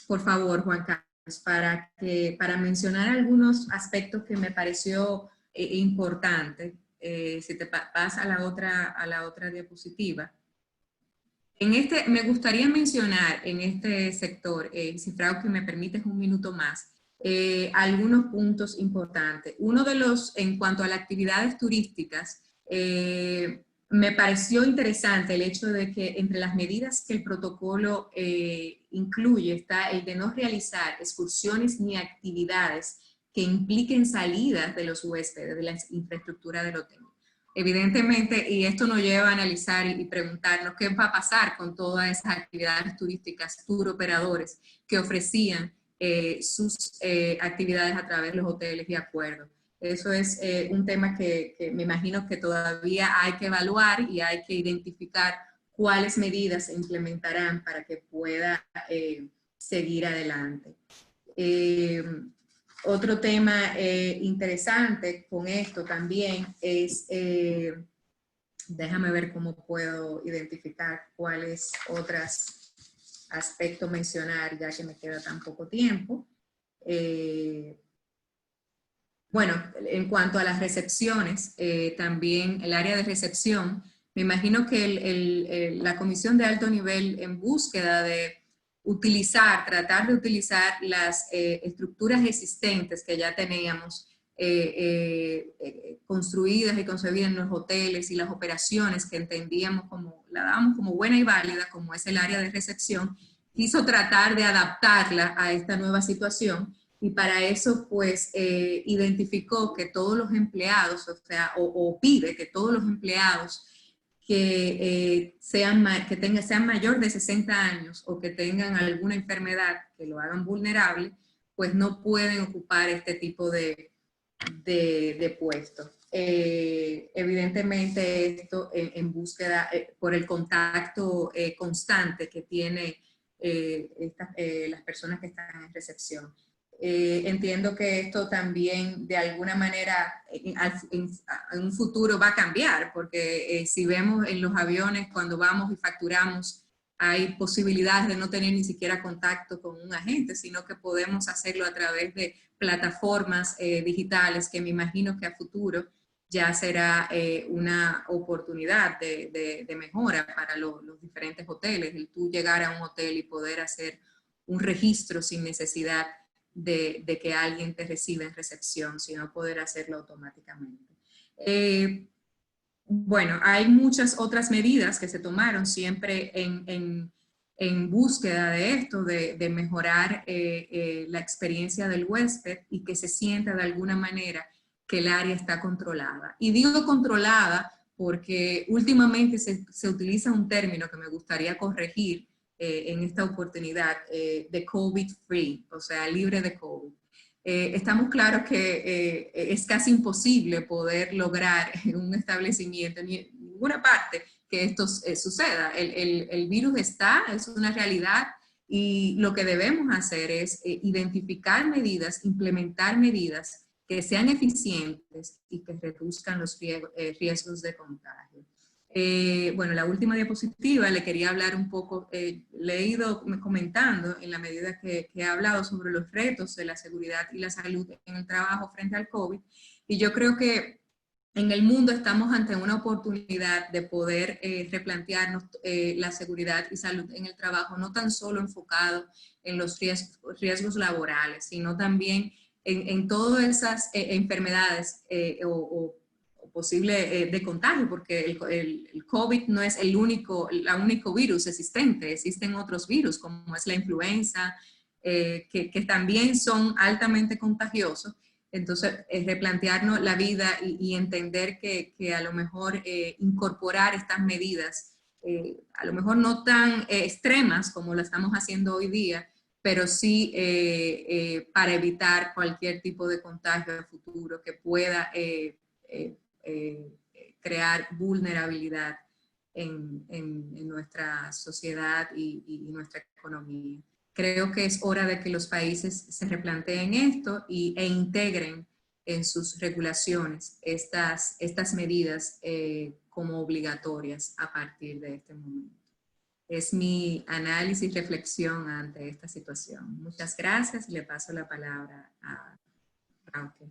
por favor, Juan Carlos, para mencionar algunos aspectos que me pareció importante. Si te pasa a la otra diapositiva. Me gustaría mencionar en este sector, si Frauke me permites un minuto más, algunos puntos importantes. Uno de los, en cuanto a las actividades turísticas, me pareció interesante el hecho de que entre las medidas que el protocolo incluye está el de no realizar excursiones ni actividades que impliquen salidas de los huéspedes de la infraestructura del hotel. Evidentemente, y esto nos lleva a analizar y preguntarnos qué va a pasar con todas esas actividades turísticas, tour operadores que ofrecían sus actividades a través de los hoteles y acuerdos. Eso es un tema que me imagino que todavía hay que evaluar y hay que identificar cuáles medidas se implementarán para que pueda seguir adelante. Otro tema interesante con esto también es, déjame ver cómo puedo identificar cuáles otros aspectos mencionar, ya que me queda tan poco tiempo. Bueno, en cuanto a las recepciones, también el área de recepción, me imagino que la comisión de alto nivel, en búsqueda de tratar de utilizar las estructuras existentes que ya teníamos construidas y concebidas en los hoteles, y las operaciones que entendíamos la dábamos como buena y válida, como es el área de recepción, quiso tratar de adaptarla a esta nueva situación. Y para eso, pues, identificó que todos los empleados, o pide que todos los empleados que sean mayor de 60 años o que tengan alguna enfermedad que lo hagan vulnerable, pues no pueden ocupar este tipo de puestos. Evidentemente esto en búsqueda, por el contacto constante que tiene las personas que están en recepción. Entiendo que esto también de alguna manera en un futuro va a cambiar, porque si vemos en los aviones cuando vamos y facturamos, hay posibilidades de no tener ni siquiera contacto con un agente, sino que podemos hacerlo a través de plataformas digitales, que me imagino que a futuro ya será una oportunidad de mejora para los diferentes hoteles, el tú llegar a un hotel y poder hacer un registro sin necesidad de que alguien te reciba en recepción, sino poder hacerlo automáticamente. Bueno, hay muchas otras medidas que se tomaron siempre en búsqueda de esto, de mejorar la experiencia del huésped y que se sienta de alguna manera que el área está controlada. Y digo controlada porque últimamente se utiliza un término que me gustaría corregir en esta oportunidad, de COVID-free, o sea, libre de COVID. Estamos claros que es casi imposible poder lograr en un establecimiento, ni en ninguna parte, que esto suceda. El virus está, es una realidad, y lo que debemos hacer es identificar medidas, implementar medidas que sean eficientes y que reduzcan los riesgos de contagio. Bueno, la última diapositiva le quería hablar un poco, le he ido comentando en la medida que he hablado sobre los retos de la seguridad y la salud en el trabajo frente al COVID, y yo creo que en el mundo estamos ante una oportunidad de poder replantearnos la seguridad y salud en el trabajo, no tan solo enfocado en los riesgos laborales, sino también en todas esas enfermedades o posible de contagio, porque el COVID no es el único virus existente, existen otros virus como es la influenza, que también son altamente contagiosos. Entonces, replantearnos la vida y entender que a lo mejor incorporar estas medidas, a lo mejor no tan extremas como lo estamos haciendo hoy día, pero sí para evitar cualquier tipo de contagio a futuro que pueda crear vulnerabilidad en nuestra sociedad y nuestra economía. Creo que es hora de que los países se replanteen esto e integren en sus regulaciones estas medidas como obligatorias a partir de este momento. Es mi análisis y reflexión ante esta situación. Muchas gracias y le paso la palabra a Frauke.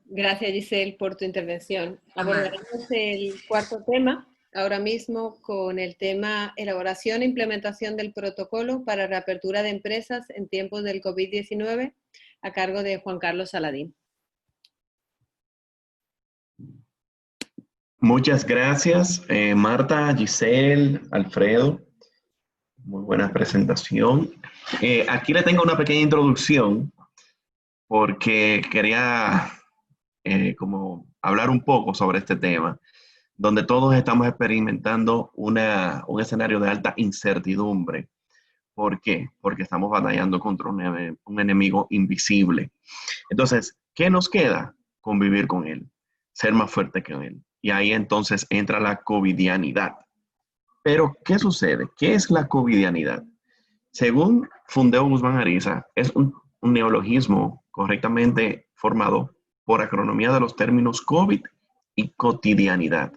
Gracias, Giselle, por tu intervención. Abordaremos el cuarto tema ahora mismo con el tema elaboración e implementación del protocolo para reapertura de empresas en tiempos del COVID-19 a cargo de Juan Carlos Saladín. Muchas gracias, Marta, Giselle, Alfredo. Muy buena presentación. Aquí le tengo una pequeña introducción porque quería como hablar un poco sobre este tema, donde todos estamos experimentando un escenario de alta incertidumbre. ¿Por qué? Porque estamos batallando contra un enemigo invisible. Entonces, ¿qué nos queda? Convivir con él, ser más fuerte que él. Y ahí entonces entra la covidianidad. Pero, ¿qué sucede? ¿Qué es la covidianidad? Según Fundeo Guzmán Ariza, es un neologismo correctamente formado por acronomía de los términos COVID y cotidianidad,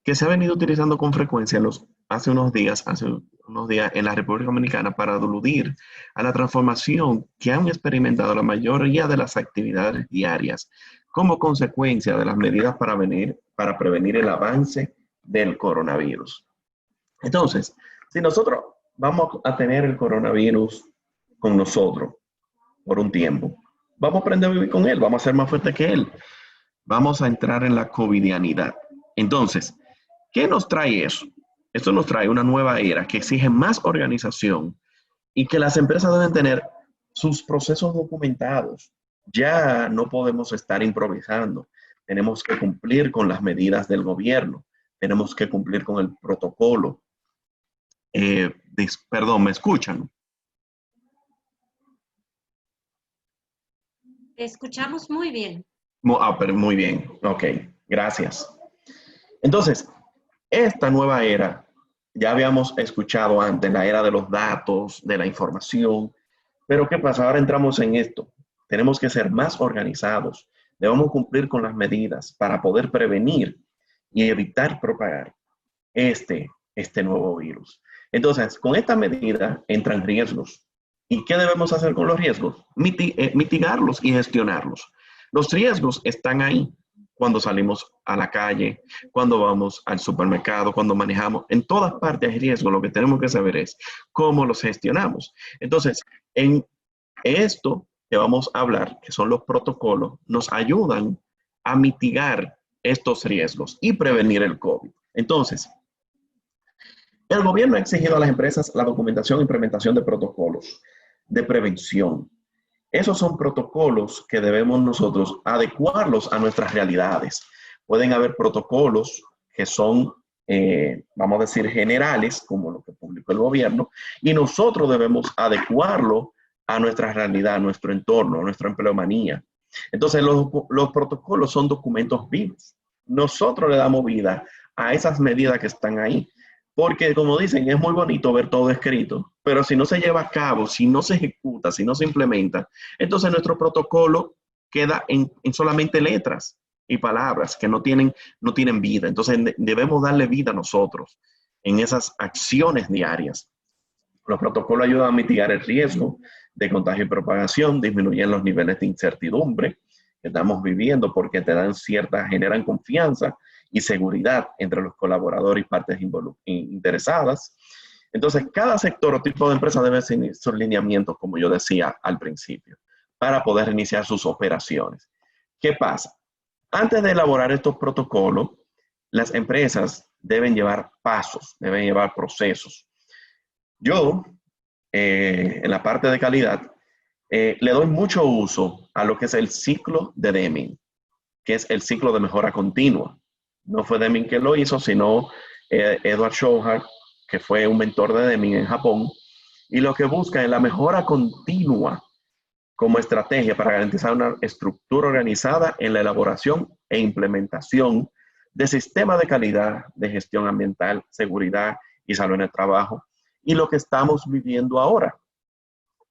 que se ha venido utilizando con frecuencia hace unos días en la República Dominicana para aludir a la transformación que han experimentado la mayoría de las actividades diarias como consecuencia de las medidas para prevenir el avance del coronavirus. Entonces, si nosotros vamos a tener el coronavirus con nosotros por un tiempo, vamos a aprender a vivir con él, vamos a ser más fuertes que él, vamos a entrar en la covidianidad. Entonces, ¿qué nos trae eso? Esto nos trae una nueva era que exige más organización y que las empresas deben tener sus procesos documentados. Ya no podemos estar improvisando. Tenemos que cumplir con las medidas del gobierno. Tenemos que cumplir con el protocolo. Perdón, ¿me escuchan? Te escuchamos muy bien. Pero muy bien. Ok, gracias. Entonces, esta nueva era, ya habíamos escuchado antes, la era de los datos, de la información, pero ¿qué pasa? Ahora entramos en esto. Tenemos que ser más organizados, debemos cumplir con las medidas para poder prevenir y evitar propagar este nuevo virus. Entonces, con esta medida entran riesgos. ¿Y qué debemos hacer con los riesgos? Mitigarlos y gestionarlos. Los riesgos están ahí. Cuando salimos a la calle, cuando vamos al supermercado, cuando manejamos, en todas partes hay riesgo. Lo que tenemos que saber es cómo los gestionamos. Entonces, en Esto que vamos a hablar, que son los protocolos, nos ayudan a mitigar estos riesgos y prevenir el COVID. Entonces, el gobierno ha exigido a las empresas la documentación e implementación de protocolos de prevención. Esos son protocolos que debemos nosotros adecuarlos a nuestras realidades. Pueden haber protocolos que son, vamos a decir, generales, como lo que publicó el gobierno, y nosotros debemos adecuarlo a nuestra realidad, a nuestro entorno, a nuestra empleomanía. Entonces, los protocolos son documentos vivos. Nosotros le damos vida a esas medidas que están ahí. Porque, como dicen, es muy bonito ver todo escrito, pero si no se lleva a cabo, si no se ejecuta, si no se implementa, entonces nuestro protocolo queda en solamente letras y palabras que no tienen vida. Entonces debemos darle vida a nosotros en esas acciones diarias. Los protocolos ayudan a mitigar el riesgo de contagio y propagación, disminuyen los niveles de incertidumbre que estamos viviendo porque generan confianza y seguridad entre los colaboradores y partes interesadas. Entonces, cada sector o tipo de empresa debe seguir sus lineamientos, como yo decía al principio, para poder iniciar sus operaciones. ¿Qué pasa? Antes de elaborar estos protocolos, las empresas deben llevar pasos, deben llevar procesos. Yo, en la parte de calidad, le doy mucho uso a lo que es el ciclo de Deming, que es el ciclo de mejora continua. No fue Deming que lo hizo, sino Edward Shouhart, que fue un mentor de Deming en Japón, y lo que busca es la mejora continua como estrategia para garantizar una estructura organizada en la elaboración e implementación de sistemas de calidad, de gestión ambiental, seguridad y salud en el trabajo, y lo que estamos viviendo ahora,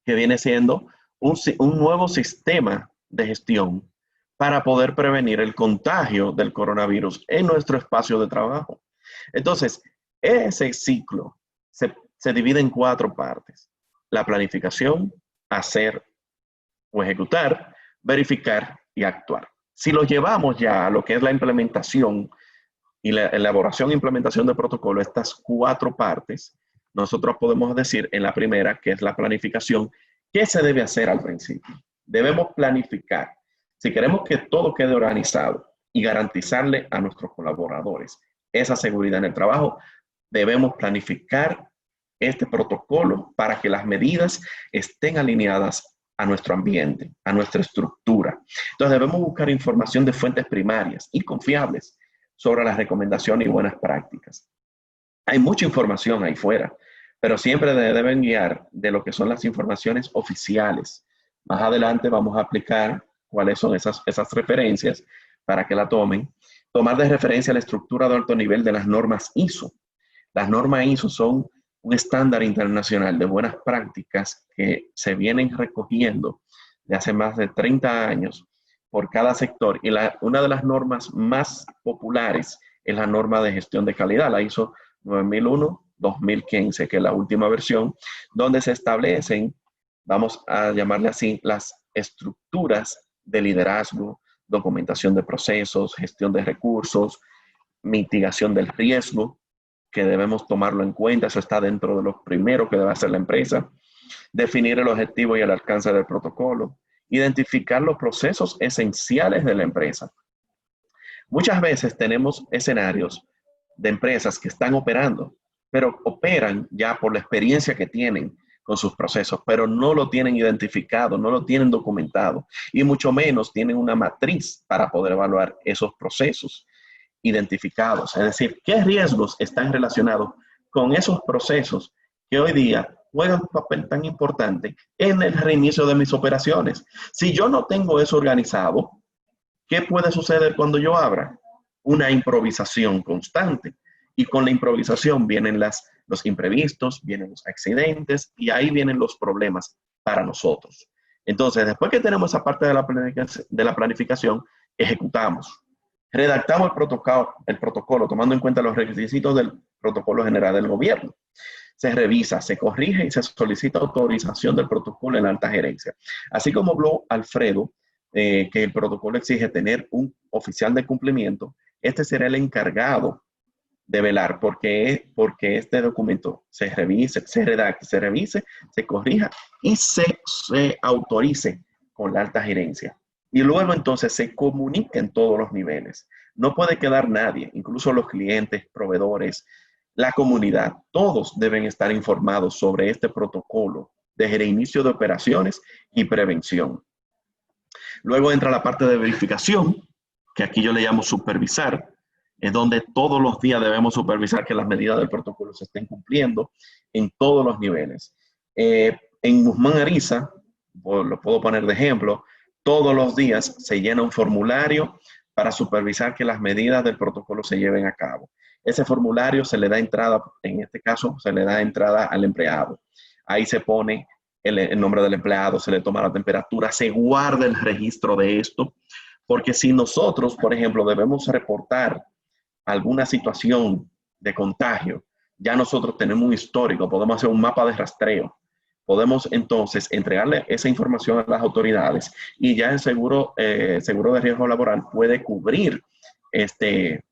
que viene siendo un nuevo sistema de gestión para poder prevenir el contagio del coronavirus en nuestro espacio de trabajo. Entonces, ese ciclo se divide en 4 partes. La planificación, hacer o ejecutar, verificar y actuar. Si lo llevamos ya a lo que es la implementación y la elaboración e implementación del protocolo, estas 4 partes, nosotros podemos decir en la primera, que es la planificación, ¿qué se debe hacer al principio? Debemos planificar. Si queremos que todo quede organizado y garantizarle a nuestros colaboradores esa seguridad en el trabajo, debemos planificar este protocolo para que las medidas estén alineadas a nuestro ambiente, a nuestra estructura. Entonces debemos buscar información de fuentes primarias y confiables sobre las recomendaciones y buenas prácticas. Hay mucha información ahí fuera, pero siempre deben guiar de lo que son las informaciones oficiales. Más adelante vamos a aplicar cuáles son esas referencias para que la tomen. Tomar de referencia la estructura de alto nivel de las normas ISO. Las normas ISO son un estándar internacional de buenas prácticas que se vienen recogiendo de hace más de 30 años por cada sector. Y una de las normas más populares es la norma de gestión de calidad, la ISO 9001-2015, que es la última versión, donde se establecen, vamos a llamarle así, las estructuras de liderazgo, documentación de procesos, gestión de recursos, mitigación del riesgo, que debemos tomarlo en cuenta. Eso está dentro de lo primero que debe hacer la empresa. Definir el objetivo y el alcance del protocolo. Identificar los procesos esenciales de la empresa. Muchas veces tenemos escenarios de empresas que están operando, pero operan ya por la experiencia que tienen con sus procesos, pero no lo tienen identificado, no lo tienen documentado, y mucho menos tienen una matriz para poder evaluar esos procesos identificados. Es decir, qué riesgos están relacionados con esos procesos que hoy día juegan un papel tan importante en el reinicio de mis operaciones. Si yo no tengo eso organizado, ¿qué puede suceder cuando yo abra? Una improvisación constante. Y con la improvisación vienen los imprevistos, vienen los accidentes y ahí vienen los problemas para nosotros. Entonces, después que tenemos esa parte de la planificación, ejecutamos. Redactamos el protocolo tomando en cuenta los requisitos del protocolo general del gobierno. Se revisa, se corrige y se solicita autorización del protocolo en la alta gerencia. Así como habló Alfredo, que el protocolo exige tener un oficial de cumplimiento, este será el encargado de velar porque este documento se revise, se redacte, se revise, se corrija y se autorice con la alta gerencia. Y luego entonces se comunica en todos los niveles. No puede quedar nadie, incluso los clientes, proveedores, la comunidad, todos deben estar informados sobre este protocolo de reinicio de operaciones y prevención. Luego entra la parte de verificación, que aquí yo le llamo supervisar, es donde todos los días debemos supervisar que las medidas del protocolo se estén cumpliendo en todos los niveles. En Guzmán Ariza, lo puedo poner de ejemplo, todos los días se llena un formulario para supervisar que las medidas del protocolo se lleven a cabo. Ese formulario se le da entrada, en este caso, se le da entrada al empleado. Ahí se pone el nombre del empleado, se le toma la temperatura, se guarda el registro de esto, porque si nosotros, por ejemplo, debemos reportar alguna situación de contagio, ya nosotros tenemos un histórico, podemos hacer un mapa de rastreo, podemos entonces entregarle esa información a las autoridades y ya el seguro de riesgo laboral puede cubrir este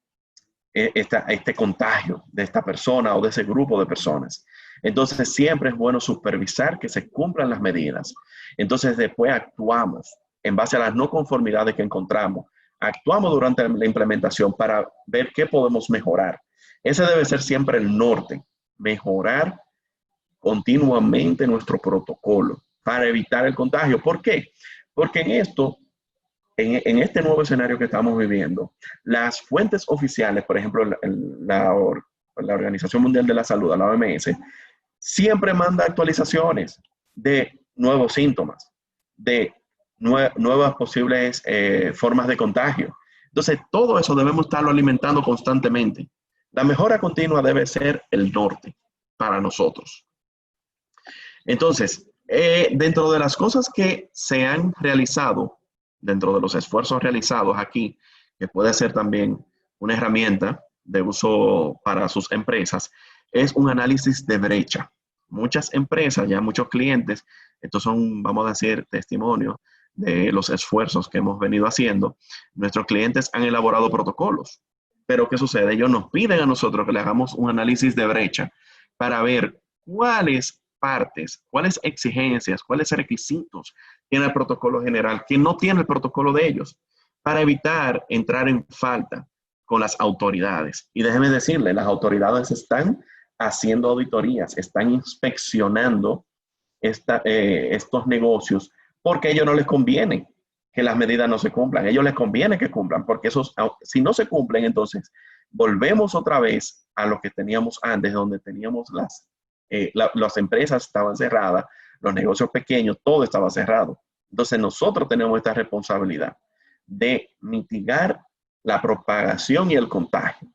contagio de esta persona o de ese grupo de personas. Entonces siempre es bueno supervisar que se cumplan las medidas. Entonces después actuamos en base a las no conformidades que encontramos. Actuamos durante la implementación para ver qué podemos mejorar. Ese debe ser siempre el norte, mejorar continuamente nuestro protocolo para evitar el contagio. ¿Por qué? Porque en este nuevo escenario que estamos viviendo, las fuentes oficiales, por ejemplo, la Organización Mundial de la Salud, la OMS, siempre manda actualizaciones de nuevos síntomas, de nuevas posibles formas de contagio. Entonces, todo eso debemos estarlo alimentando constantemente. La mejora continua debe ser el norte para nosotros. Entonces, dentro de las cosas que se han realizado, dentro de los esfuerzos realizados aquí, que puede ser también una herramienta de uso para sus empresas, es un análisis de brecha. Muchas empresas, ya muchos clientes, estos son, vamos a decir, testimonios de los esfuerzos que hemos venido haciendo. Nuestros clientes han elaborado protocolos, pero ¿qué sucede? Ellos nos piden a nosotros que le hagamos un análisis de brecha para ver cuáles partes, cuáles exigencias, cuáles requisitos tiene el protocolo general que no tiene el protocolo de ellos, para evitar entrar en falta con las autoridades. Y déjeme decirle, las autoridades están haciendo auditorías, están inspeccionando estos negocios porque a ellos no les conviene que las medidas no se cumplan. A ellos les conviene que cumplan, porque si no se cumplen, entonces volvemos otra vez a lo que teníamos antes, donde teníamos las empresas estaban cerradas, los negocios pequeños, todo estaba cerrado. Entonces nosotros tenemos esta responsabilidad de mitigar la propagación y el contagio.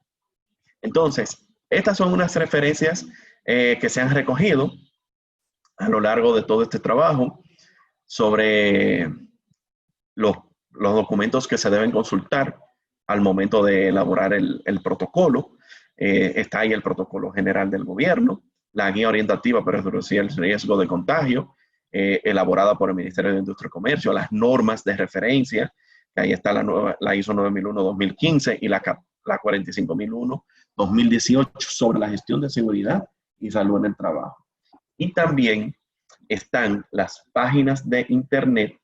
Entonces, estas son unas referencias que se han recogido a lo largo de todo este trabajo sobre los documentos que se deben consultar al momento de elaborar el protocolo. Está ahí el protocolo general del gobierno, la guía orientativa para reducir el riesgo de contagio, elaborada por el Ministerio de Industria y Comercio, las normas de referencia, que ahí está la ISO 9001-2015 y la 45001-2018 sobre la gestión de seguridad y salud en el trabajo. Y también están las páginas de internet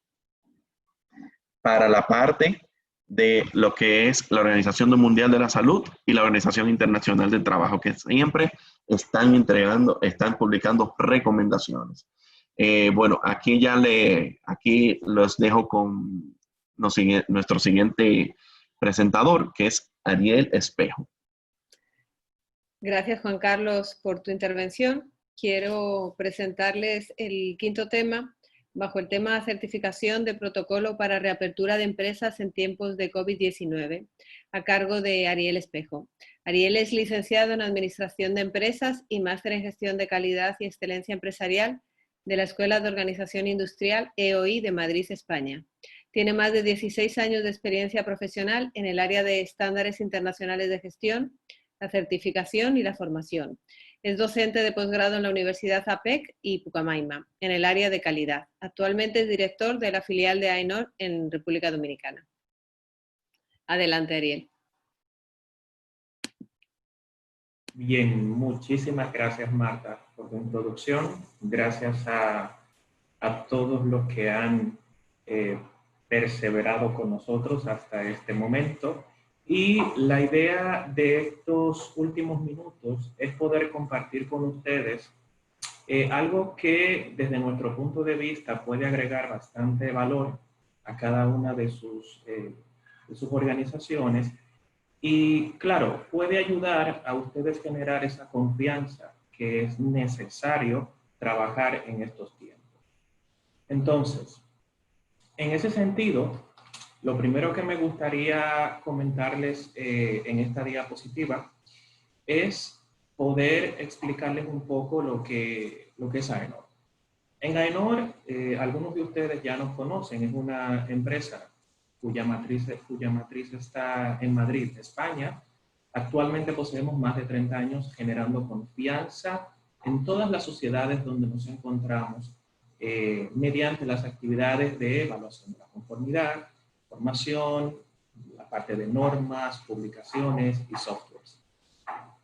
para la parte de lo que es la Organización Mundial de la Salud y la Organización Internacional del Trabajo, que siempre están publicando recomendaciones. Bueno, aquí los dejo con nuestro siguiente presentador, que es Ariel Espejo. Gracias, Juan Carlos, por tu intervención. Quiero presentarles el quinto tema, bajo el tema certificación de protocolo para reapertura de empresas en tiempos de COVID-19, a cargo de Ariel Espejo. Ariel es licenciado en Administración de Empresas y máster en Gestión de Calidad y Excelencia Empresarial de la Escuela de Organización Industrial EOI de Madrid, España. Tiene más de 16 años de experiencia profesional en el área de estándares internacionales de gestión, la certificación y la formación. Es docente de posgrado en la Universidad APEC y Pucamaima, en el área de calidad. Actualmente es director de la filial de AENOR en República Dominicana. Adelante, Ariel. Bien, muchísimas gracias Marta por tu introducción. Gracias a todos los que han perseverado con nosotros hasta este momento. Y la idea de estos últimos minutos es poder compartir con ustedes algo que desde nuestro punto de vista puede agregar bastante valor a cada una de sus organizaciones. Y claro, puede ayudar a ustedes generar esa confianza que es necesario trabajar en estos tiempos. Entonces, en ese sentido, lo primero que me gustaría comentarles en esta diapositiva es poder explicarles un poco lo que es AENOR. En AENOR, algunos de ustedes ya nos conocen, es una empresa cuya matriz está en Madrid, España. Actualmente poseemos más de 30 años generando confianza en todas las sociedades donde nos encontramos mediante las actividades de evaluación de la conformidad, formación, la parte de normas, publicaciones y softwares.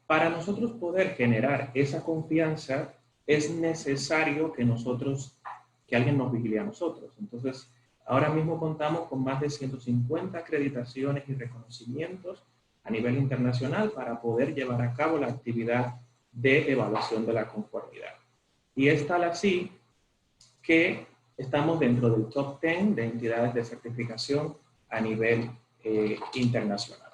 Para nosotros poder generar esa confianza es necesario que alguien nos vigile a nosotros. Entonces, ahora mismo contamos con más de 150 acreditaciones y reconocimientos a nivel internacional para poder llevar a cabo la actividad de evaluación de la conformidad. Y es tal así que estamos dentro del top 10 de entidades de certificación a nivel internacional.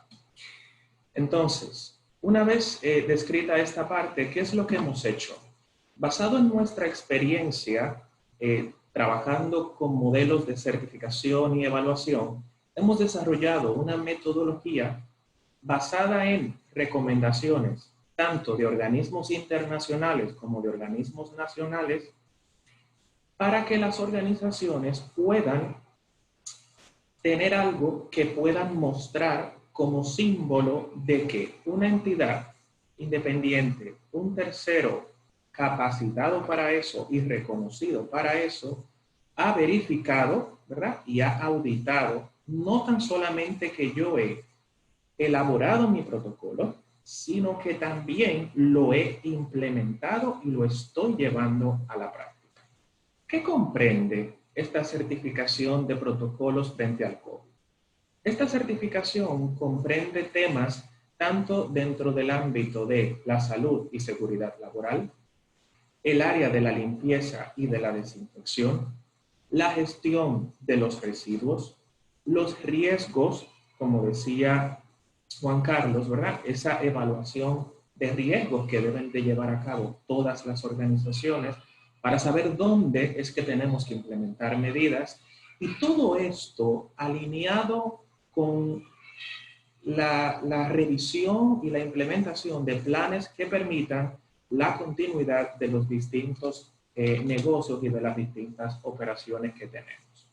Entonces, una vez descrita esta parte, ¿qué es lo que hemos hecho? Basado en nuestra experiencia trabajando con modelos de certificación y evaluación, hemos desarrollado una metodología basada en recomendaciones tanto de organismos internacionales como de organismos nacionales para que las organizaciones puedan tener algo que puedan mostrar como símbolo de que una entidad independiente, un tercero capacitado para eso y reconocido para eso, ha verificado, ¿verdad? Y ha auditado no tan solamente que yo he elaborado mi protocolo, sino que también lo he implementado y lo estoy llevando a la práctica. ¿Qué comprende esta certificación de protocolos frente al COVID? Esta certificación comprende temas tanto dentro del ámbito de la salud y seguridad laboral, el área de la limpieza y de la desinfección, la gestión de los residuos, los riesgos, como decía Juan Carlos, ¿verdad? Esa evaluación de riesgos que deben de llevar a cabo todas las organizaciones para saber dónde es que tenemos que implementar medidas, y todo esto alineado con la revisión y la implementación de planes que permitan la continuidad de los distintos negocios y de las distintas operaciones que tenemos.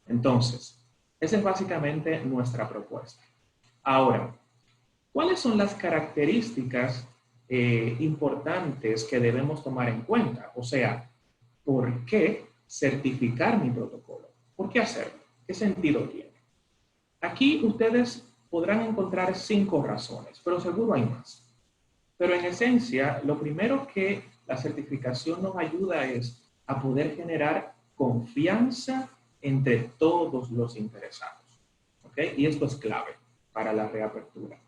Entonces, esa es básicamente nuestra propuesta. Ahora, ¿cuáles son las características importantes que debemos tomar en cuenta? O sea, ¿por qué certificar mi protocolo? ¿Por qué hacerlo? ¿Qué sentido tiene? Aquí ustedes podrán encontrar 5 razones, pero seguro hay más. Pero en esencia, lo primero que la certificación nos ayuda es a poder generar confianza entre todos los interesados. ¿Ok? Y esto es clave para la reapertura.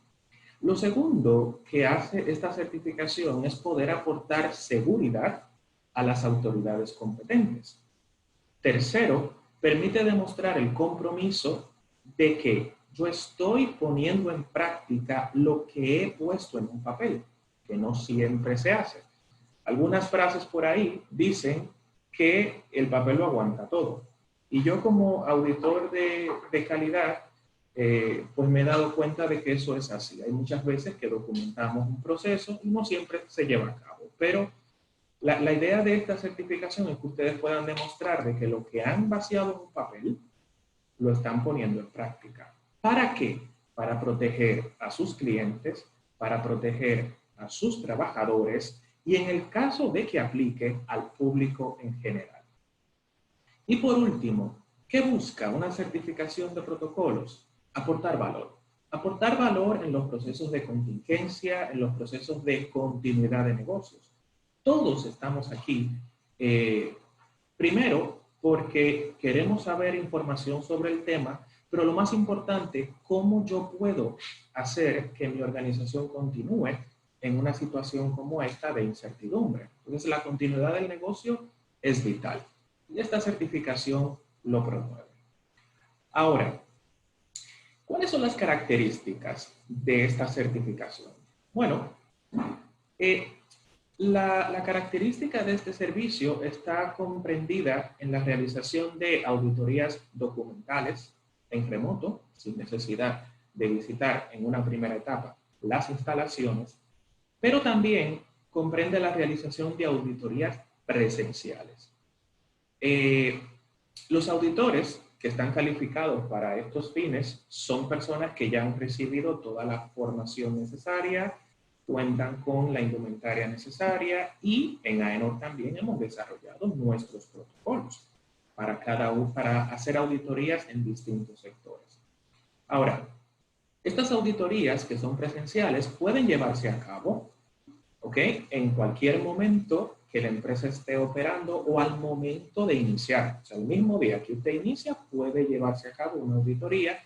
Lo segundo que hace esta certificación es poder aportar seguridad a las autoridades competentes. Tercero, permite demostrar el compromiso de que yo estoy poniendo en práctica lo que he puesto en un papel, que no siempre se hace. Algunas frases por ahí dicen que el papel lo aguanta todo. Y yo como auditor de calidad, pues me he dado cuenta de que eso es así. Hay muchas veces que documentamos un proceso y no siempre se lleva a cabo. Pero la idea de esta certificación es que ustedes puedan demostrar de que lo que han vaciado en un papel lo están poniendo en práctica. ¿Para qué? Para proteger a sus clientes, para proteger a sus trabajadores y en el caso de que aplique al público en general. Y por último, ¿qué busca una certificación de protocolos? Aportar valor. Aportar valor en los procesos de contingencia, en los procesos de continuidad de negocios. Todos estamos aquí, primero, porque queremos saber información sobre el tema, pero lo más importante, cómo yo puedo hacer que mi organización continúe en una situación como esta de incertidumbre. Entonces, la continuidad del negocio es vital. Y esta certificación lo promueve. Ahora, ¿cuáles son las características de esta certificación? Bueno, la característica de este servicio está comprendida en la realización de auditorías documentales en remoto, sin necesidad de visitar en una primera etapa las instalaciones, pero también comprende la realización de auditorías presenciales. Los auditores que están calificados para estos fines son personas que ya han recibido toda la formación necesaria, cuentan con la indumentaria necesaria y en AENOR también hemos desarrollado nuestros protocolos para hacer auditorías en distintos sectores. Ahora, estas auditorías que son presenciales pueden llevarse a cabo, ¿ok?, en cualquier momento que la empresa esté operando o al momento de iniciar. O sea, el mismo día que usted inicia puede llevarse a cabo una auditoría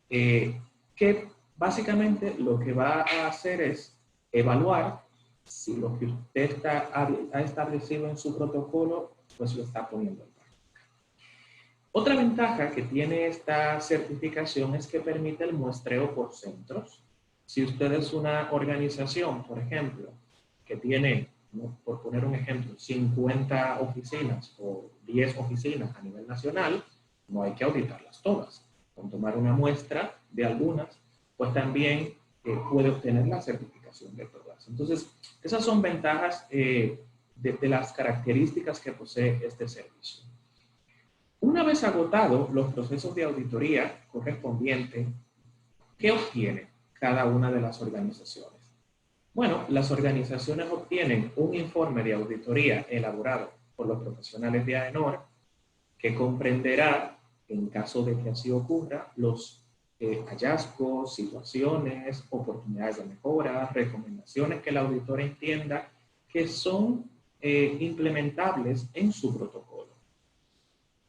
que básicamente lo que va a hacer es evaluar si lo que usted ha establecido en su protocolo, pues lo está poniendo en práctica. Otra ventaja que tiene esta certificación es que permite el muestreo por centros. Si usted es una organización, por ejemplo, que tiene, por poner un ejemplo, 50 oficinas o 10 oficinas a nivel nacional, no hay que auditarlas todas. Con tomar una muestra de algunas, pues también puede obtener la certificación de todas. Entonces, esas son ventajas de las características que posee este servicio. Una vez agotados los procesos de auditoría correspondientes, ¿qué obtiene cada una de las organizaciones? Bueno, las organizaciones obtienen un informe de auditoría elaborado por los profesionales de AENOR que comprenderá, en caso de que así ocurra, los hallazgos, situaciones, oportunidades de mejora, recomendaciones que el auditor entienda que son implementables en su protocolo.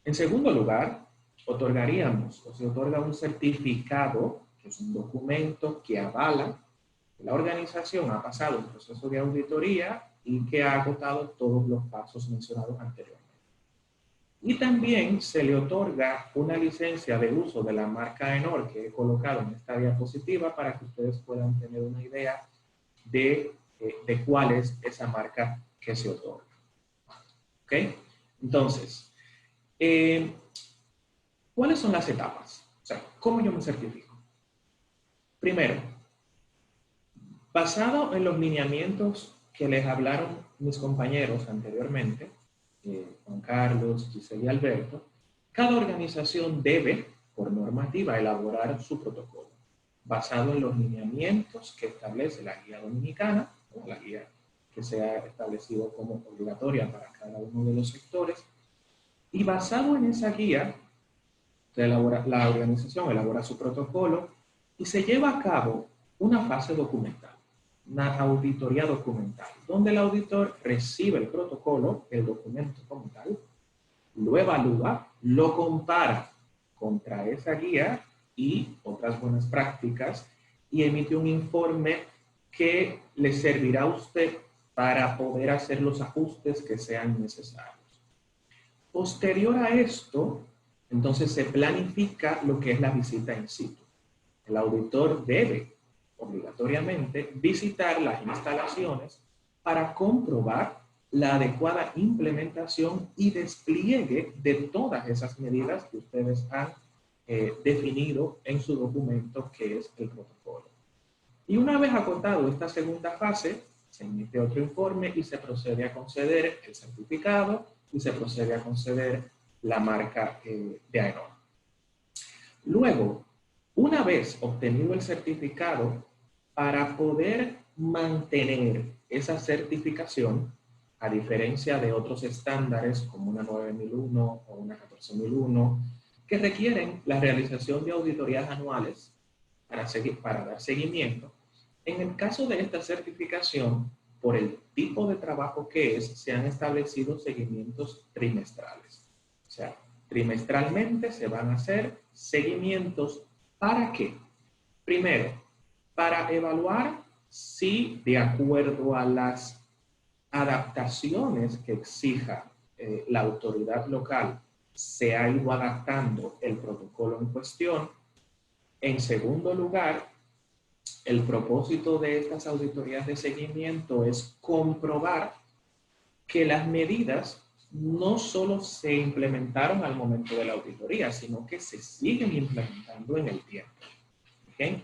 En segundo lugar, se otorga un certificado, que es un documento que avala que la organización ha pasado un proceso de auditoría y que ha agotado todos los pasos mencionados anteriormente. Y también se le otorga una licencia de uso de la marca AENOR que he colocado en esta diapositiva para que ustedes puedan tener una idea de cuál es esa marca que se otorga. ¿Ok? Entonces, ¿cuáles son las etapas? O sea, ¿cómo yo me certifico? Primero, basado en los lineamientos que les hablaron mis compañeros anteriormente, Juan Carlos, Giselle y Alberto, cada organización debe, por normativa, elaborar su protocolo, basado en los lineamientos que establece la guía dominicana, o la guía que se ha establecido como obligatoria para cada uno de los sectores, y basado en esa guía, la organización elabora su protocolo y se lleva a cabo una fase documental, una auditoría documental, donde el auditor recibe el protocolo, el documento como tal, lo evalúa, lo compara contra esa guía y otras buenas prácticas y emite un informe que le servirá a usted para poder hacer los ajustes que sean necesarios. Posterior a esto, entonces se planifica lo que es la visita in situ. El auditor debe obligatoriamente visitar las instalaciones para comprobar la adecuada implementación y despliegue de todas esas medidas que ustedes han definido en su documento, que es el protocolo. Y una vez acotado esta segunda fase, se emite otro informe y se procede a conceder el certificado y se procede a conceder la marca de AENOR. Luego, una vez obtenido el certificado, para poder mantener esa certificación, a diferencia de otros estándares como una 9001 o una 14001, que requieren la realización de auditorías anuales para dar seguimiento. En el caso de esta certificación, por el tipo de trabajo que es, se han establecido seguimientos trimestrales. O sea, trimestralmente se van a hacer seguimientos. ¿Para qué? Primero, para evaluar si de acuerdo a las adaptaciones que exija la autoridad local se ha ido adaptando el protocolo en cuestión. En segundo lugar, el propósito de estas auditorías de seguimiento es comprobar que las medidas no solo se implementaron al momento de la auditoría, sino que se siguen implementando en el tiempo. ¿Okay?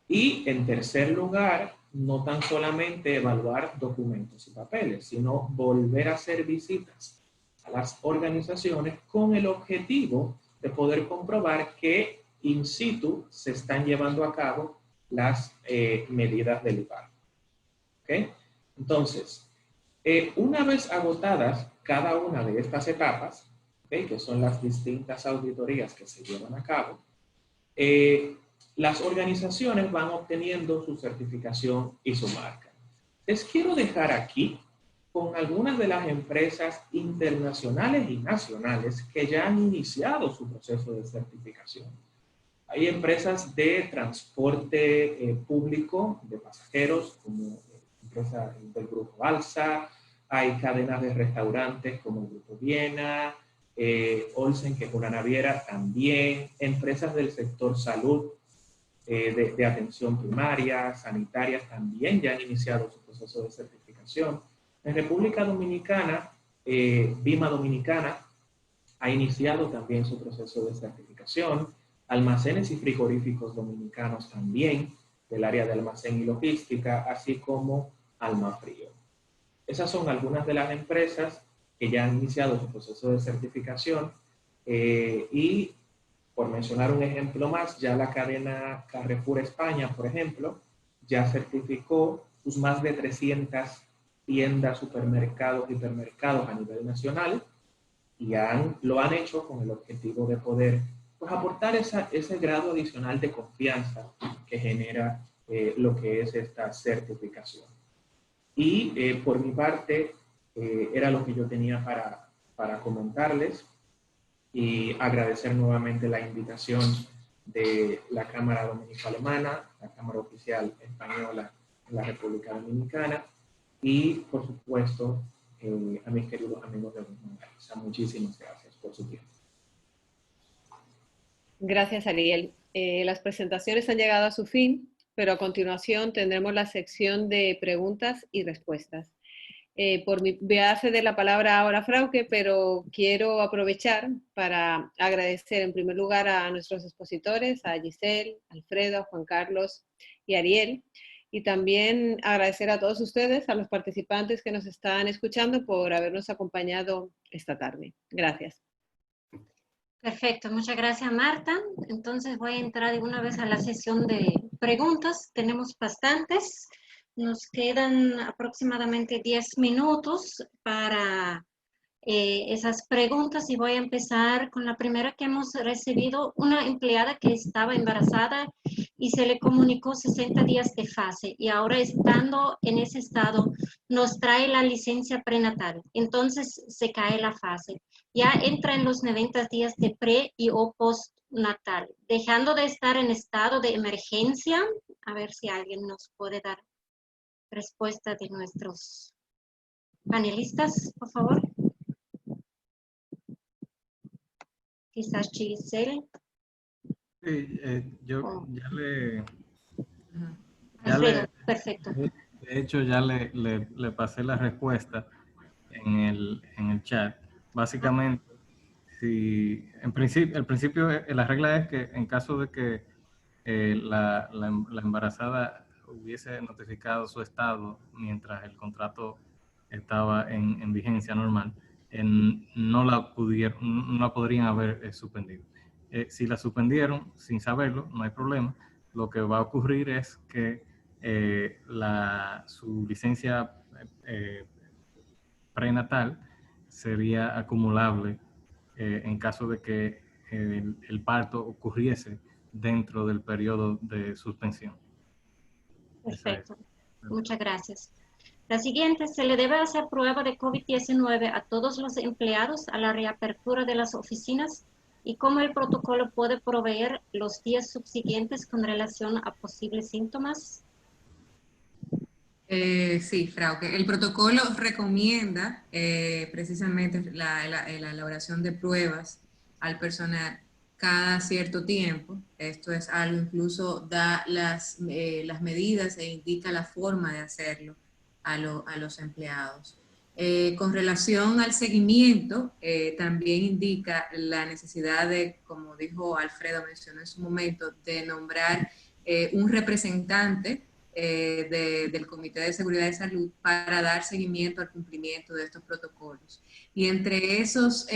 Y en tercer lugar, no tan solamente evaluar documentos y papeles, sino volver a hacer visitas a las organizaciones con el objetivo de poder comprobar que in situ se están llevando a cabo las medidas del IPAR. ¿Okay? Entonces, una vez agotadas cada una de estas etapas, ¿okay?, que son las distintas auditorías que se llevan a cabo, las organizaciones van obteniendo su certificación y su marca. Les quiero dejar aquí con algunas de las empresas internacionales y nacionales que ya han iniciado su proceso de certificación. Hay empresas de transporte público de pasajeros, como empresa del Grupo Alsa, hay cadenas de restaurantes como el Grupo Viena, Olsen, que es una naviera también, empresas del sector salud, de atención primaria, sanitarias, también ya han iniciado su proceso de certificación. En República Dominicana, Vima Dominicana ha iniciado también su proceso de certificación. Almacenes y frigoríficos dominicanos también, del área de almacén y logística, así como Almafrío. Esas son algunas de las empresas que ya han iniciado su proceso de certificación y, por mencionar un ejemplo más, ya la cadena Carrefour España, por ejemplo, ya certificó sus más de 300 tiendas, supermercados, hipermercados a nivel nacional y lo han hecho con el objetivo de poder, pues, aportar ese grado adicional de confianza que genera lo que es esta certificación. Y por mi parte, era lo que yo tenía para comentarles y agradecer nuevamente la invitación de la Cámara Dominico-Alemana, la Cámara Oficial Española en la República Dominicana y, por supuesto, a mis queridos amigos de Guzmán Garza. Muchísimas gracias por su tiempo. Gracias, Ariel. Las presentaciones han llegado a su fin, pero a continuación tendremos la sección de preguntas y respuestas. Voy a ceder la palabra ahora a Frauke, pero quiero aprovechar para agradecer en primer lugar a nuestros expositores, a Giselle, Alfredo, a Juan Carlos y Ariel, y también agradecer a todos ustedes, a los participantes que nos están escuchando por habernos acompañado esta tarde. Gracias. Perfecto, muchas gracias, Marta. Entonces voy a entrar de una vez a la sesión de preguntas. Tenemos bastantes. Nos quedan aproximadamente 10 minutos para esas preguntas y voy a empezar con la primera que hemos recibido. Una empleada que estaba embarazada y se le comunicó 60 días de fase y ahora, estando en ese estado, nos trae la licencia prenatal. Entonces se cae la fase. Ya entra en los 90 días de pre y o postnatal, dejando de estar en estado de emergencia. A ver si alguien nos puede dar respuesta de nuestros panelistas, por favor. Quizás Giselle. Sí, yo Perfecto. de hecho, ya le pasé la respuesta en el chat. Básicamente, el principio, la regla es que en caso de que la embarazada hubiese notificado su estado mientras el contrato estaba en vigencia normal, no la podrían haber suspendido. Si la suspendieron sin saberlo, no hay problema. Lo que va a ocurrir es que su licencia prenatal sería acumulable en caso de que el parto ocurriese dentro del periodo de suspensión. Perfecto. Muchas gracias. La siguiente, ¿se le debe hacer prueba de COVID-19 a todos los empleados a la reapertura de las oficinas? ¿Y cómo el protocolo puede proveer los días subsiguientes con relación a posibles síntomas? Sí, Frauke. El protocolo recomienda precisamente la elaboración de pruebas al personal cada cierto tiempo. Esto es algo, incluso da las medidas e indica la forma de hacerlo a los empleados. Con relación al seguimiento, también indica la necesidad de, como dijo Alfredo, mencionó en su momento, de nombrar un representante del Comité de Seguridad y Salud para dar seguimiento al cumplimiento de estos protocolos. Y entre esas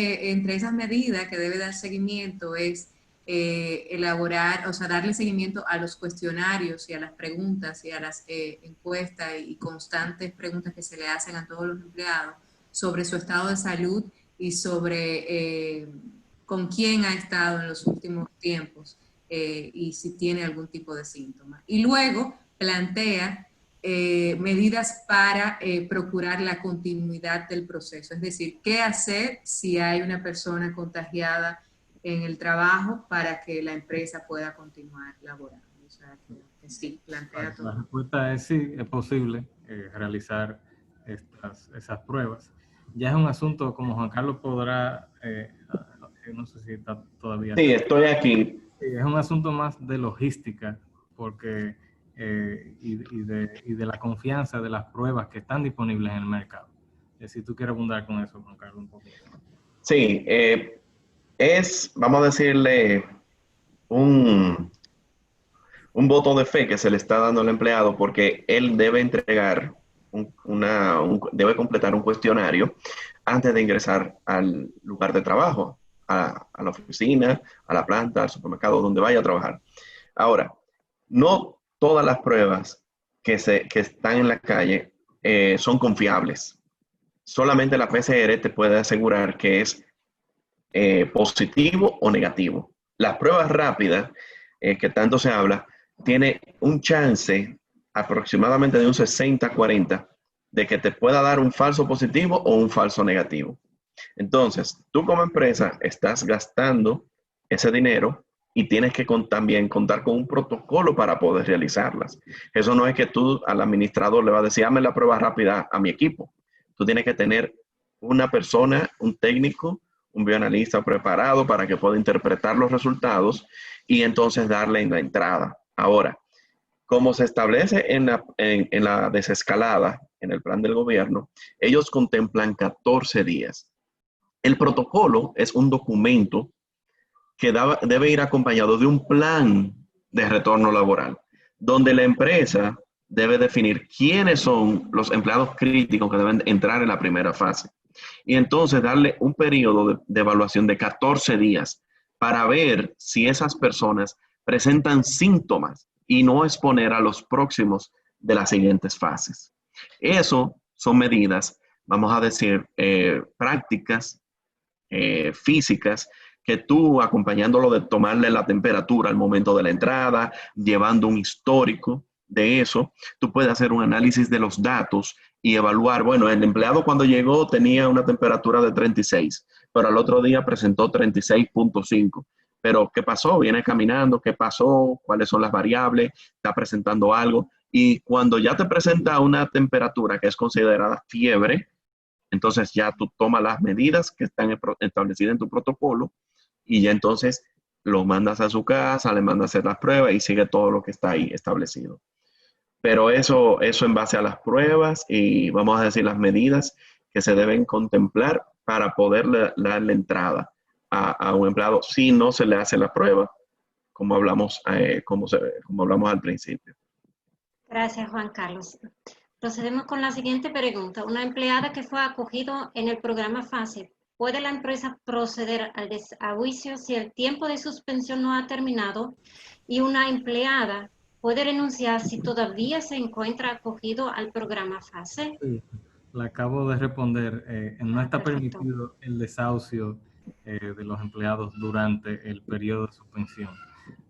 medidas que debe dar seguimiento es elaborar, o sea, darle seguimiento a los cuestionarios y a las preguntas y a las encuestas y constantes preguntas que se le hacen a todos los empleados sobre su estado de salud y sobre con quién ha estado en los últimos tiempos y si tiene algún tipo de síntoma. Y luego plantea medidas para procurar la continuidad del proceso, es decir, qué hacer si hay una persona contagiada en el trabajo para que la empresa pueda continuar laborando. O sea, que sí, plantea todo. La respuesta es sí, es posible realizar esas pruebas. Ya es un asunto, como Juan Carlos podrá, no sé si está todavía. Sí, estoy aquí. Es un asunto más de logística, porque y de la confianza de las pruebas que están disponibles en el mercado. Si tú quieres abundar con eso, Juan Carlos, un poco. Sí, vamos a decirle, un voto de fe que se le está dando al empleado porque él debe entregar, debe completar un cuestionario antes de ingresar al lugar de trabajo, a la oficina, a la planta, al supermercado, donde vaya a trabajar. Ahora, no todas las pruebas que están en la calle son confiables. Solamente la PCR te puede asegurar que es positivo o negativo. Las pruebas rápidas, que tanto se habla, tiene un chance aproximadamente de un 60-40 de que te pueda dar un falso positivo o un falso negativo. Entonces, tú como empresa estás gastando ese dinero y tienes que también contar con un protocolo para poder realizarlas. Eso no es que tú al administrador le vas a decir, hazme la prueba rápida a mi equipo. Tú tienes que tener una persona, un técnico, un bioanalista preparado para que pueda interpretar los resultados y entonces darle en la entrada. Ahora, como se establece en la desescalada, en el plan del gobierno, ellos contemplan 14 días. El protocolo es un documento que debe ir acompañado de un plan de retorno laboral, donde la empresa debe definir quiénes son los empleados críticos que deben entrar en la primera fase. Y entonces darle un periodo de evaluación de 14 días para ver si esas personas presentan síntomas y no exponer a los próximos de las siguientes fases. Eso son medidas, vamos a decir, prácticas, físicas, que tú acompañándolo de tomarle la temperatura al momento de la entrada, llevando un histórico de eso, tú puedes hacer un análisis de los datos y evaluar, bueno, el empleado cuando llegó tenía una temperatura de 36, pero al otro día presentó 36.5. Pero ¿qué pasó? Viene caminando, ¿qué pasó? ¿Cuáles son las variables? ¿Está presentando algo? Y cuando ya te presenta una temperatura que es considerada fiebre, entonces ya tú tomas las medidas que están establecidas en tu protocolo y ya entonces lo mandas a su casa, le mandas a hacer las pruebas y sigue todo lo que está ahí establecido. Pero eso en base a las pruebas y vamos a decir las medidas que se deben contemplar para poder dar la entrada a un empleado si no se le hace la prueba, como hablamos, como hablamos al principio. Gracias, Juan Carlos. Procedemos con la siguiente pregunta. Una empleada que fue acogido en el programa FASE, ¿puede la empresa proceder al desahucio si el tiempo de suspensión no ha terminado? Y una empleada puede renunciar si todavía se encuentra acogido al programa FASE. Sí, le acabo de responder. No está Perfecto. permitido el desahucio de los empleados durante el periodo de suspensión.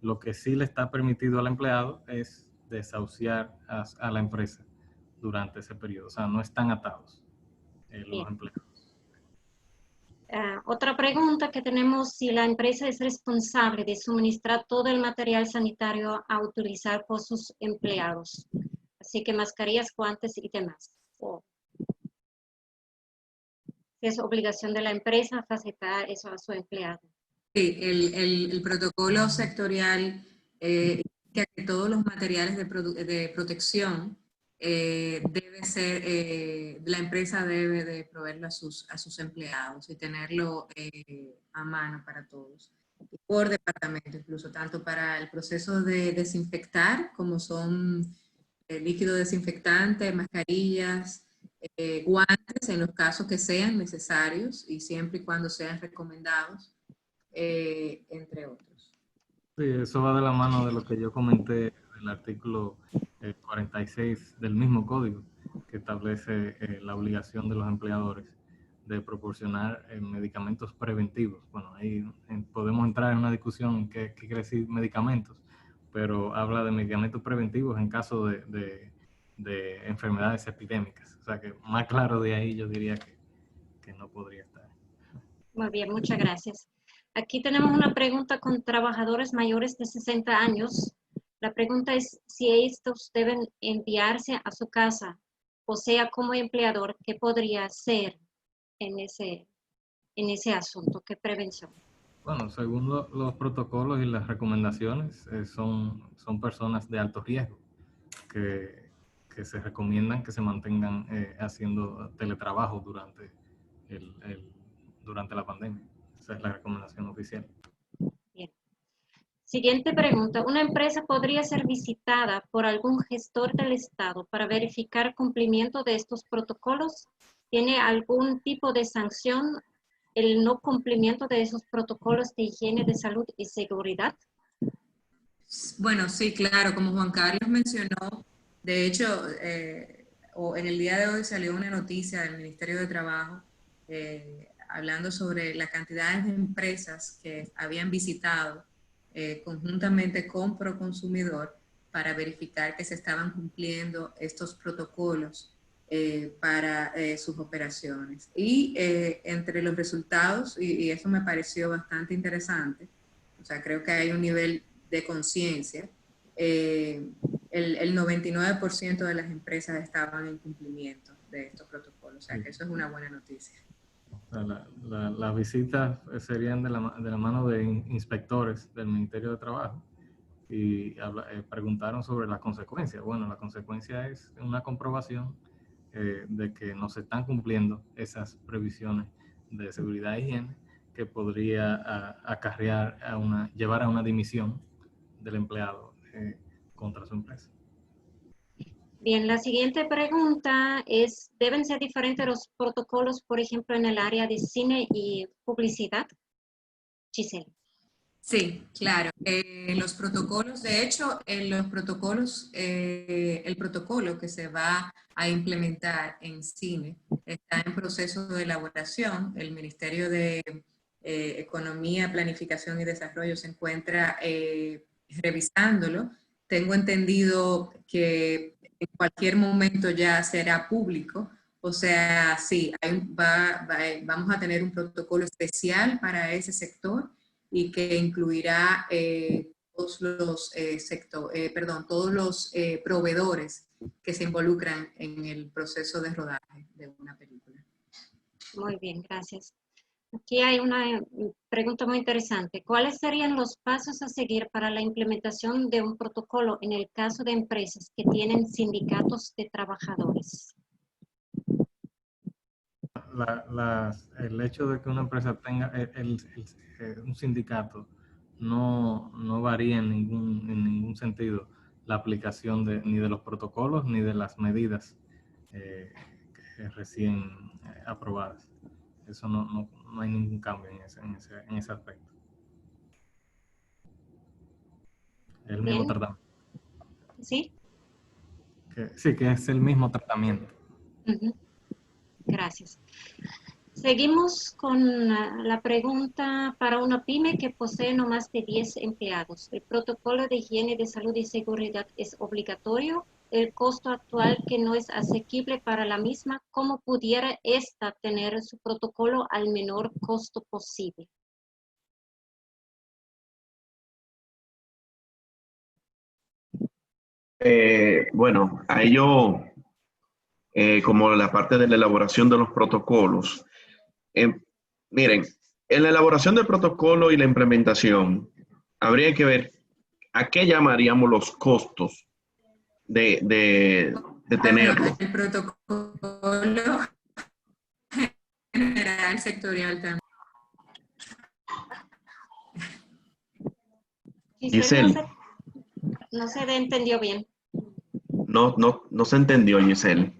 Lo que sí le está permitido al empleado es desahuciar a la empresa durante ese periodo. O sea, no están atados los empleados. Otra pregunta que tenemos, si la empresa es responsable de suministrar todo el material sanitario a utilizar por sus empleados. Así que mascarillas, guantes y demás. Es obligación de la empresa facilitar eso a su empleado. Sí, el protocolo sectorial indica que todos los materiales de protección debe ser, la empresa debe de proveerlo a sus empleados y tenerlo a mano para todos. Y por departamento incluso, tanto para el proceso de desinfectar, como son líquido desinfectante, mascarillas, guantes en los casos que sean necesarios y siempre y cuando sean recomendados, entre otros. Sí, eso va de la mano de lo que yo comenté del artículo 46 del mismo código, que establece la obligación de los empleadores de proporcionar medicamentos preventivos. Bueno, ahí podemos entrar en una discusión en qué quiere decir medicamentos, pero habla de medicamentos preventivos en caso de enfermedades epidémicas. O sea que más claro de ahí yo diría que no podría estar. Muy bien, muchas gracias. Aquí tenemos una pregunta con trabajadores mayores de 60 años. La pregunta es si estos deben enviarse a su casa, o sea, como empleador, ¿qué podría hacer en ese asunto? ¿Qué prevención? Bueno, según los protocolos y las recomendaciones, son personas de alto riesgo que se recomiendan que se mantengan haciendo teletrabajo durante la pandemia. Esa es la recomendación oficial. Bien. Siguiente pregunta. ¿Una empresa podría ser visitada por algún gestor del Estado para verificar cumplimiento de estos protocolos? ¿Tiene algún tipo de sanción el no cumplimiento de esos protocolos de higiene, de salud y seguridad? Bueno, sí, claro, como Juan Carlos mencionó, de hecho, en el día de hoy salió una noticia del Ministerio de Trabajo hablando sobre la cantidad de empresas que habían visitado conjuntamente con Proconsumidor para verificar que se estaban cumpliendo estos protocolos para sus operaciones. Y entre los resultados, y eso me pareció bastante interesante, o sea, creo que hay un nivel de conciencia, el 99% de las empresas estaban en cumplimiento de estos protocolos, o sea que eso es una buena noticia. Las visitas serían de la mano de inspectores del Ministerio de Trabajo y preguntaron sobre las consecuencias. Bueno, la consecuencia es una comprobación de que no se están cumpliendo esas previsiones de seguridad e higiene que podría acarrear llevar a una dimisión del empleado contra su empresa. Bien, la siguiente pregunta es, ¿deben ser diferentes los protocolos, por ejemplo, en el área de cine y publicidad? Giselle. Sí, claro. Los protocolos, de hecho, el protocolo que se va a implementar en cine está en proceso de elaboración. El Ministerio de Economía, Planificación y Desarrollo se encuentra revisándolo. Tengo entendido que en cualquier momento ya será público. O sea, sí, vamos a tener un protocolo especial para ese sector y que incluirá todos los proveedores que se involucran en el proceso de rodaje de una película. Muy bien, gracias. Aquí hay una pregunta muy interesante. ¿Cuáles serían los pasos a seguir para la implementación de un protocolo en el caso de empresas que tienen sindicatos de trabajadores? El hecho de que una empresa tenga un sindicato no varía en ningún sentido la aplicación ni de los protocolos ni de las medidas recién aprobadas. Eso no hay ningún cambio en ese aspecto. El mismo tratamiento. ¿Sí? Sí, que es el mismo tratamiento. Gracias. Seguimos con la pregunta para una pyme que posee no más de 10 empleados. ¿El protocolo de higiene de salud y seguridad es obligatorio? El costo actual que no es asequible para la misma, ¿cómo pudiera ésta tener su protocolo al menor costo posible? Bueno, a ello, como la parte de la elaboración de los protocolos, miren, en la elaboración del protocolo y la implementación, habría que ver a qué llamaríamos los costos de tenerlo. El protocolo general sectorial también. Giselle, no se entendió bien. no se entendió, Giselle.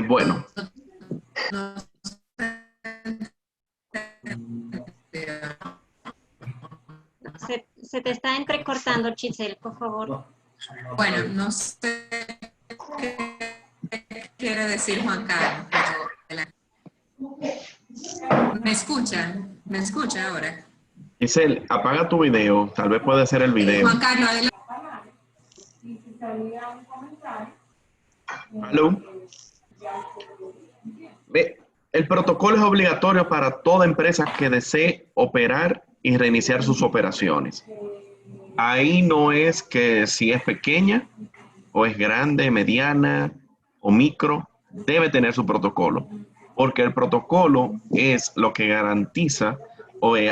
Bueno. Se te está entrecortando, Giselle, por favor. Bueno, no sé qué quiere decir Juan Carlos, pero ¿me escuchan? ¿Me escucha ahora? Giselle, apaga tu video, tal vez puede ser el video. Juan Carlos, adelante. ¿Aló? El protocolo es obligatorio para toda empresa que desee operar y reiniciar sus operaciones. Ahí no es que si es pequeña o es grande, mediana o micro, debe tener su protocolo, porque el protocolo es lo que garantiza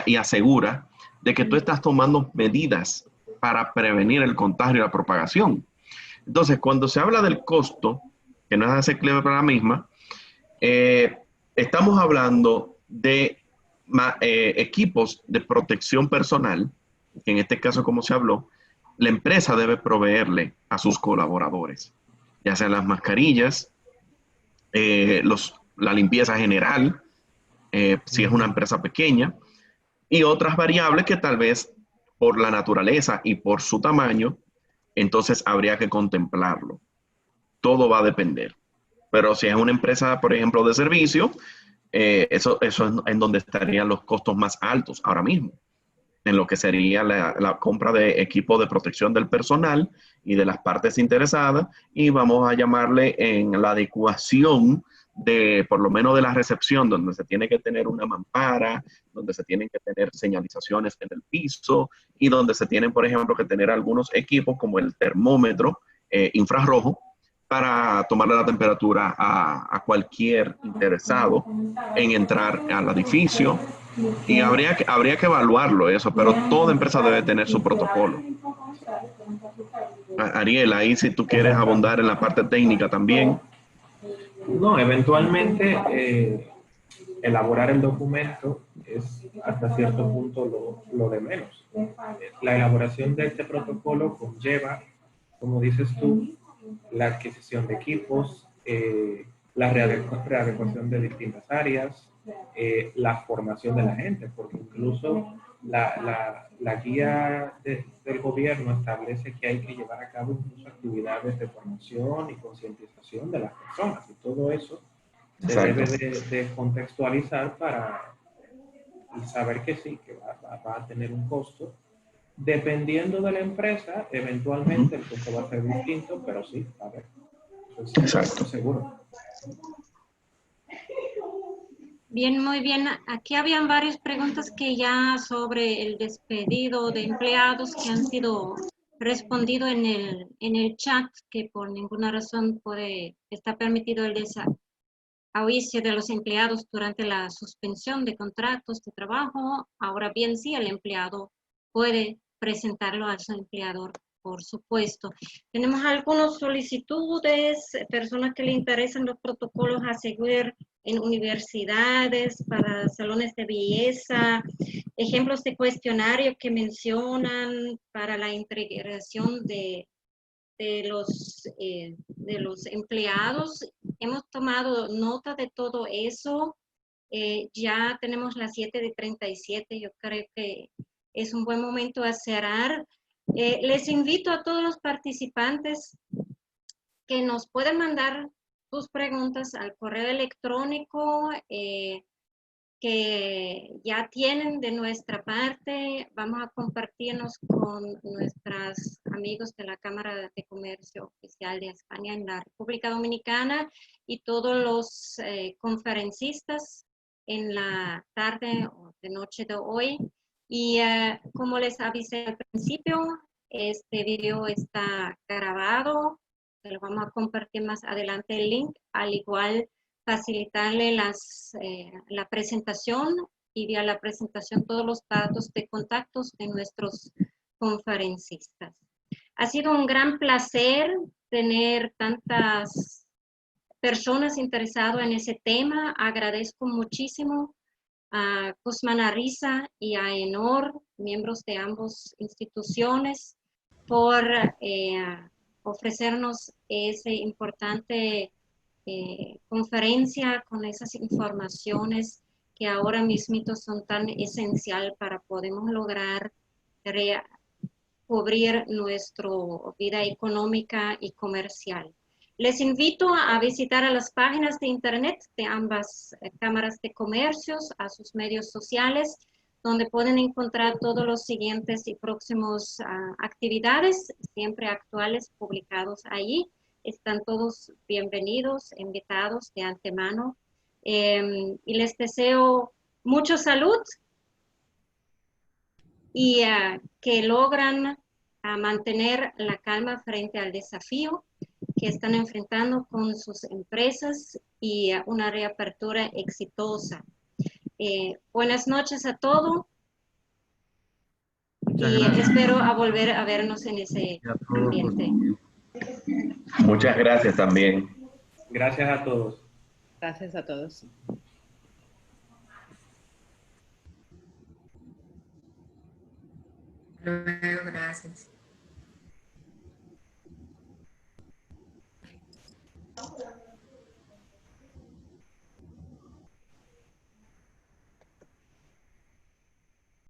y asegura de que tú estás tomando medidas para prevenir el contagio y la propagación. Entonces, cuando se habla del costo, que no es asequible para la misma, estamos hablando de equipos de protección personal, que en este caso, como se habló, la empresa debe proveerle a sus colaboradores, ya sean las mascarillas, la limpieza general, si es una empresa pequeña, y otras variables que tal vez por la naturaleza y por su tamaño, entonces habría que contemplarlo. Todo va a depender. Pero si es una empresa, por ejemplo, de servicio, eso es en donde estarían los costos más altos ahora mismo, en lo que sería la compra de equipo de protección del personal y de las partes interesadas, y vamos a llamarle en la adecuación de, por lo menos de la recepción, donde se tiene que tener una mampara, donde se tienen que tener señalizaciones en el piso, y donde se tienen, por ejemplo, que tener algunos equipos como el termómetro infrarrojo, para tomarle la temperatura a cualquier interesado en entrar al edificio. Y habría que evaluarlo eso, pero toda empresa debe tener su protocolo. Ariel, ahí si tú quieres abundar en la parte técnica también. No, eventualmente elaborar el documento es hasta cierto punto lo de menos. La elaboración de este protocolo conlleva, como dices tú, la adquisición de equipos, la readecuación de distintas áreas, la formación de la gente, porque incluso la guía del gobierno establece que hay que llevar a cabo incluso actividades de formación y concientización de las personas, y todo eso se debe de contextualizar para saber que sí, que va a tener un costo. Dependiendo de la empresa, eventualmente el costo va a ser distinto, pero sí, a ver, eso es seguro. Bien, muy bien. Aquí habían varias preguntas que ya sobre el despedido de empleados que han sido respondido en el chat, que por ninguna razón está permitido el desahucio de los empleados durante la suspensión de contratos de trabajo. Ahora bien, sí, el empleado puede presentarlo a su empleador, por supuesto. Tenemos algunas solicitudes, personas que le interesan los protocolos a seguir en universidades, para salones de belleza, ejemplos de cuestionario que mencionan para la integración de los empleados. Hemos tomado nota de todo eso. Ya tenemos las 7:37, yo creo que es un buen momento a cerrar. Les invito a todos los participantes que nos pueden mandar sus preguntas al correo electrónico que ya tienen de nuestra parte. Vamos a compartirnos con nuestros amigos de la Cámara de Comercio Oficial de España en la República Dominicana y todos los conferencistas en la tarde o de noche de hoy. Y como les avisé al principio, este video está grabado. Lo vamos a compartir más adelante el link, al igual facilitarle la presentación y vía la presentación todos los datos de contactos de nuestros conferencistas. Ha sido un gran placer tener tantas personas interesadas en ese tema. Agradezco muchísimo a Guzmán Arriza y a ENOR, miembros de ambas instituciones, por ofrecernos ese importante conferencia con esas informaciones que ahora mismito son tan esencial para poder lograr cubrir nuestra vida económica y comercial. Les invito a visitar a las páginas de internet de ambas cámaras de comercios, a sus medios sociales, donde pueden encontrar todos los siguientes y próximos actividades, siempre actuales, publicados allí. Están todos bienvenidos, invitados de antemano. Y les deseo mucha salud y que logran mantener la calma frente al desafío que están enfrentando con sus empresas y una reapertura exitosa. Buenas noches a todos y espero a volver a vernos en ese ambiente. Muchas gracias también. Gracias a todos. Gracias a todos. Luego, gracias.